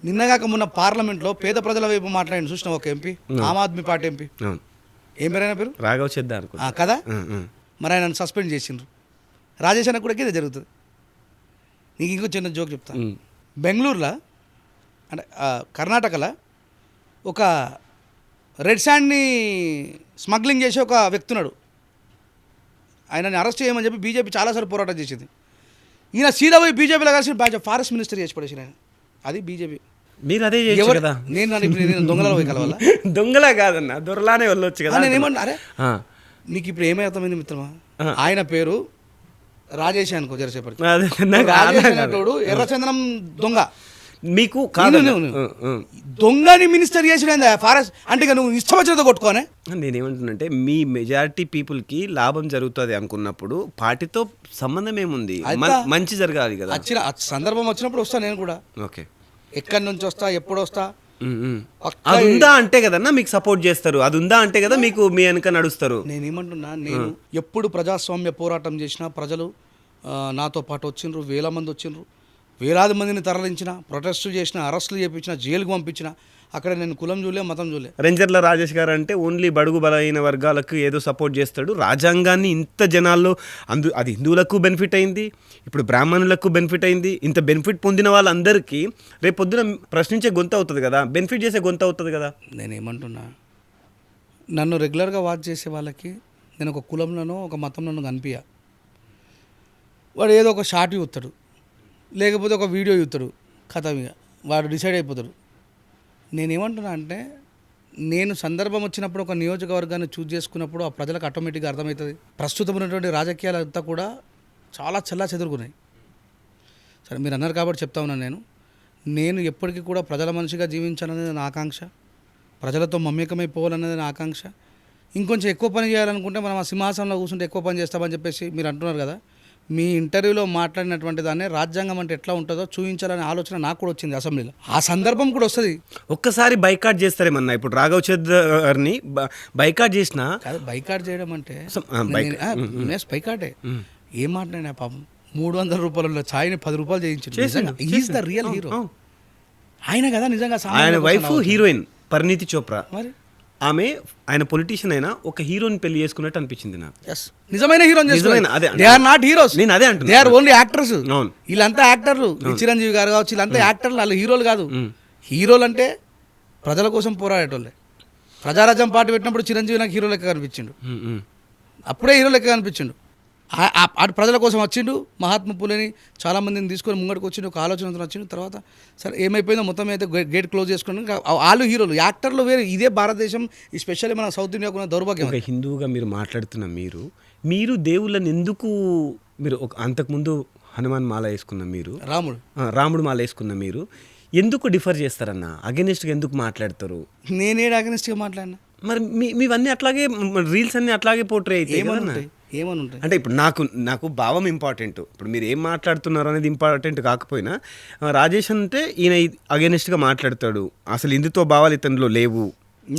నిన్నగాక మొన్న పార్లమెంట్లో పేద ప్రజల వైపు మాట్లాడిన చూసిన ఒక MP Aam Aadmi party MP అవును ఏం పేరైనా పేరు రాఘవ్ చేద్దాం అనుకో కదా. మరి ఆయన సస్పెండ్ చేసిండ్రు. రాజేష్ అన్న కూడా ఇదే జరుగుతుంది. నీకు ఇంకో చిన్న జోక్ చెప్తా. బెంగళూరులో అంటే కర్ణాటకలో ఒక రెడ్ శాండ్ని స్మగ్లింగ్ చేసే ఒక వ్యక్తి ఉన్నాడు. ఆయనని అరెస్ట్ చేయమని చెప్పి బీజేపీ చాలాసార్లు పోరాటం చేసింది. ఈయన సీదా పోయి బీజేపీలో కలిసి ఫారెస్ట్ మినిస్టర్ చేసి పడేసి ఆయన. అది బీజేపీ. మీరు అదే చేయొచ్చు కదా. నేను దొంగలలో పోయి కలవాలా? దొంగలా కాదన్న దొరలానే వెళ్ళొచ్చు కదా. నేను ఏమన్నా అరే నీకు ఇప్పుడు ఏమవుతామైంది మిత్రమా? ఆయన పేరు రాజేష్ అనుకో జరసేపటి. అదే నాకు రాజేష్ అర్థం కాదు. అనేటోడు ఎర్రచందనం దొంగ. మీకు కాదు దొంగని మినిస్టర్ చేసిన ఫారెస్ట్ అంటే ఇక నువ్వు ఇష్టం వచ్చినతో కొట్టుకోనే. నేనేమంటున్నంటే మీ మెజారిటీ పీపుల్కి లాభం జరుగుతుంది అనుకున్నప్పుడు పార్టీతో సంబంధం ఏముంది? మంచి జరగాలి కదా. ఆ సందర్భం వచ్చినప్పుడు వస్తా నేను కూడా. ఓకే ఎక్కడి నుంచి వస్తా ఎప్పుడు వస్తా అది ఉందా అంటే కదన్నా మీకు సపోర్ట్ చేస్తారు. అది ఉందా అంటే కదా మీకు మీ వెనక నడుస్తారు. నేనేమంటున్నా నేను ఎప్పుడు ప్రజాస్వామ్య పోరాటం చేసినా ప్రజలు నాతో పాటు వచ్చిండ్రు. వేల మంది వచ్చిండ్రు. వేలాది మందిని తరలించిన, ప్రొటెస్ట్ చేసిన, అరెస్టులు చేయించిన, జైలుకు పంపించిన. అక్కడ నేను కులం చూలే మతం చూలే. రేంజర్ల రాజేష్ గారు అంటే ఓన్లీ బడుగు బలైన వర్గాలకు ఏదో సపోర్ట్ చేస్తాడు. రాజ్యాంగాన్ని ఇంత జనాల్లో అది హిందువులకు బెనిఫిట్ అయింది, ఇప్పుడు బ్రాహ్మణులకు బెనిఫిట్ అయింది. ఇంత బెనిఫిట్ పొందిన వాళ్ళందరికీ రేపు పొద్దున ప్రశ్నించే గొంతు అవుతుంది కదా, బెనిఫిట్ చేసే గొంతు అవుతుంది కదా. నేనేమంటున్నా నన్ను రెగ్యులర్గా వాచ్ చేసే వాళ్ళకి నేను ఒక కులంలోనో ఒక మతంలోనో కనిపించ. వాడు ఏదో ఒక షార్ట్ చూస్తాడు, లేకపోతే ఒక వీడియో చూస్తాడు, కథ వాడు డిసైడ్ అయిపోతాడు. నేనేమంటున్నా అంటే నేను సందర్భం వచ్చినప్పుడు ఒక నియోజకవర్గాన్ని చూజ్ చేసుకున్నప్పుడు ఆ ప్రజలకు ఆటోమేటిక్గా అర్థమవుతుంది. ప్రస్తుతం ఉన్నటువంటి రాజకీయాలంతా కూడా చాలా చెల్లా చెదురుకున్నాయి. సరే మీరు అన్నారు కాబట్టి చెప్తా ఉన్నాను. నేను ఎప్పటికీ కూడా ప్రజల మనిషిగా జీవించాలనేది నా ఆకాంక్ష. ప్రజలతో మమేకమైపోవాలనేది నా ఆకాంక్ష. ఇంకొంచెం ఎక్కువ పని చేయాలనుకుంటే మనం ఆ సింహాసనంలో కూర్చుంటే ఎక్కువ పని చేస్తామని చెప్పేసి మీరు అంటున్నారు కదా. మీ ఇంటర్వ్యూలో మాట్లాడినటువంటి దాన్ని రాజ్యాంగం అంటే ఎట్లా ఉంటుందో చూపించాలనే ఆలోచన నాకు కూడా వచ్చింది అసెంబ్లీలో. ఆ సందర్భం కూడా వస్తుంది. ఒక్కసారి బైకాట్ చేస్తారేమన్నా. ఇప్పుడు రాఘవ్ చౌదరిని బైకాట్ చేసినా కాదు బైకాట్ చేయడం అంటే బైకాటే ఏం మాట్లాడినా పాపం 300 రూపాయల ఛాయ్ని 10 రూపాయలు చేయించాడు. ఈజ్ ద రియల్ హీరో ఆయన కదా. నిజంగా ఆయన వైఫ్ హీరోయిన్ పరిణీతి చోప్రా. మరి ఆమె ఆయన పొలిటీషియన్ అయినా ఒక హీరోని పెళ్లి చేసుకున్నట్టు అనిపించింది నాకు. నిజమైన హీరో. అదే దే ఆర్ నాట్ హీరోస్. నేను అదే అంటున్నా. They are only actors. అవును వీళ్ళంతా యాక్టర్లు. చిరంజీవి గారు కావచ్చు వీళ్ళంతా యాక్టర్లు, వాళ్ళు హీరోలు కాదు. హీరోలు అంటే ప్రజల కోసం పోరాడేటోళ్ళే. ప్రజారాజ్యం పార్టీ పెట్టినప్పుడు చిరంజీవి నాకు హీరో లెక్క కనిపించిండు. అప్పుడే హీరో లెక్క కనిపించిండు. అటు ప్రజల కోసం వచ్చిండు. మహాత్మా పూలేని చాలామందిని తీసుకొని ముంగడికి వచ్చిండు. ఒక ఆలోచనతో వచ్చిండు. తర్వాత సరే ఏమైపోయిందో మొత్తం అయితే గేట్ క్లోజ్ చేసుకుని వాళ్ళు హీరోలు, యాక్టర్లు వేరే. ఇదే భారతదేశం, ఎస్పెషల్లీ మన సౌత్ ఇండియాకు ఉన్న దౌర్భాగ్యం. ఒక హిందువుగా మీరు మాట్లాడుతున్న మీరు దేవుళ్ళని ఎందుకు మీరు అంతకుముందు హనుమాన్ మాల వేసుకున్న మీరు, రాముడు మాల వేసుకున్న మీరు ఎందుకు డిఫర్ చేస్తారన్న? అగెనిస్ట్గా ఎందుకు మాట్లాడతారు? నేనేడు అగెనిస్ట్గా మాట్లాడినా. మరి మీవన్నీ అట్లాగే రీల్స్ అన్నీ అట్లాగే పోర్ట్రే అయితే ఏమనుంటాయి. అంటే ఇప్పుడు నాకు భావం ఇంపార్టెంట్. ఇప్పుడు మీరు ఏం మాట్లాడుతున్నారు అనేది ఇంపార్టెంట్ కాకపోయినా రాజేష్ అంటే ఈయన అగెనిస్ట్గా మాట్లాడతాడు. అసలు హిందుత్వ భావాలు ఇతనిలో లేవు.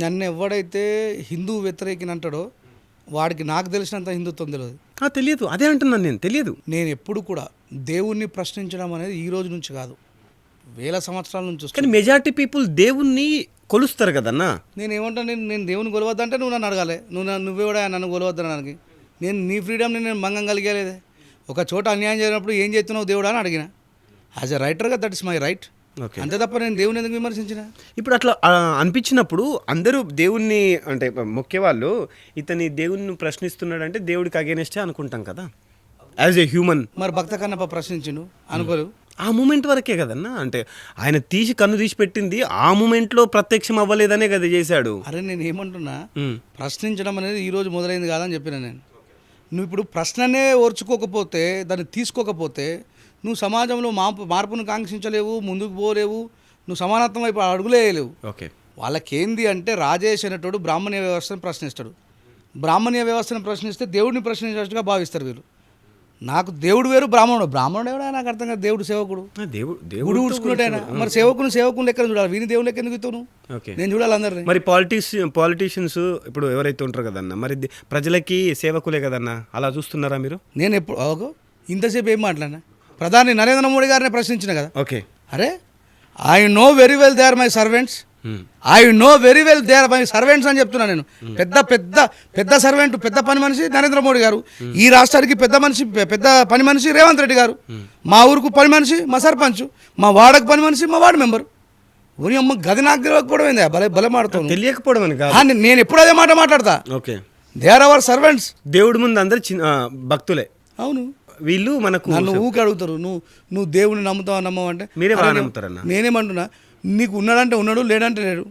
నన్ను ఎవడైతే హిందూ వ్యతిరేకిని అంటాడో వాడికి నాకు తెలిసినంత హిందుత్వం తెలియదు. అదే అంటున్నాను నేను, తెలియదు. నేను ఎప్పుడు కూడా దేవుణ్ణి ప్రశ్నించడం అనేది ఈ రోజు నుంచి కాదు, వేల సంవత్సరాల నుంచి. కానీ మెజారిటీ పీపుల్ దేవుణ్ణి కొలుస్తారు కదన్నా. నేను ఏమంటాను, నేను దేవుని కొలవద్దంటే నువ్వు నన్ను అడగాలి. నువ్వే కూడా నన్ను కొలవద్దనడానికి నేను నీ ఫ్రీడమ్ని నేను భంగం కలిగేలేదే. ఒక చోట అన్యాయం జరిగినప్పుడు ఏం చేస్తున్నావు దేవుడా అని అడిగిన. యాజ్ ఎ రైటర్గా దట్ ఇస్ మై రైట్. అంతే తప్ప నేను దేవుని ఎందుకు విమర్శించిన? ఇప్పుడు అట్లా అనిపించినప్పుడు అందరూ దేవుణ్ణి అంటే మొక్కేవాళ్ళు ఇతని దేవుణ్ణి ప్రశ్నిస్తున్నాడంటే దేవుడికి అగేనెస్టే అనుకుంటాం కదా యాజ్ ఏ హ్యూమన్. మరి భక్త కన్నప్ప ప్రశ్నించిండు అనుకోరు. ఆ మూమెంట్ వరకే కదన్నా, అంటే ఆయన కన్ను తీసి పెట్టింది ఆ మూమెంట్లో ప్రత్యక్షం అవ్వలేదనే కదా చేశాడు. అరే నేను ఏమంటున్నా, ఉమ్, ప్రశ్నించడం అనేది ఈరోజు మొదలైంది కాదని చెప్పిన నేను. నువ్వు ఇప్పుడు ప్రశ్ననే ఓర్చుకోకపోతే, దాన్ని తీసుకోకపోతే నువ్వు సమాజంలో మార్పును కాంక్షించలేవు, ముందుకు పోలేవు, నువ్వు సమానత్వం వైపు అడుగులేయలేవు. ఓకే. వాళ్ళకేంది అంటే రాజేష్ అనేటోడు బ్రాహ్మణీయ వ్యవస్థను ప్రశ్నిస్తాడు. బ్రాహ్మణీయ వ్యవస్థను ప్రశ్నిస్తే దేవుడిని ప్రశ్నించినట్టుగా భావిస్తారు వీళ్ళు. నాకు దేవుడు వేరు, బ్రాహ్మణుడు ఎవడా నాకు అర్థం కాదు. దేవుడు సేవకుడు, గుడి ఊడ్చుకున్నట్టయినా మరి సేవకుని లెక్కన చూడాలి. వీని దేవుని లెక్క ఎందుకు ఇస్తావు నువ్వు? ఓకే. నేను చూడాలి అందరినీ. మరి పాలిటీషియన్స్ ఇప్పుడు ఎవరైతే ఉంటారో కదన్నా, మరి ప్రజలకి సేవకులే కదన్నా, అలా చూస్తున్నారా మీరు? నేను ఎప్పుడు ఇంతసేపు ఏం మాట్లాడినా, ప్రధాని నరేంద్ర మోడీ గారిని ప్రశ్నించిన కదా. ఓకే. అరే I know very well they are my servants, I know very well they are my servants అని చెప్తున్నా నేను. పెద్ద సర్వెంట్, పెద్ద పని మనిషి నరేంద్ర మోడీ గారు. ఈ రాష్ట్రానికి పెద్ద పని మనిషి రేవంత్ రెడ్డి గారు. మా ఊరుకు పని మనిషి మా సర్పంచ్, మా వార్డుకు పని మనిషి మా వార్డు మెంబర్. ఊరి అమ్మ గది నాకు తెలియకపోవడం ఏంది? భలే మాడతాను. తెలియకపోవడం అని కాదు, నేను ఎప్పుడు అదే మాట మాట్లాడతా. Okay. They are our servants. దేవుడి ముందు అందరు భక్తులే. అవును. వీళ్ళు మనకు నన్ను ఊకి అడుగుతారు, నువ్వు దేవుడిని నమ్ముతావు నమ్మవంటే మీరే బాగా నమ్ముతారన్న. నేనేమంటున్నా, నీకు ఉన్నాడంటే ఉన్నాడు, లేడంటే లేడు.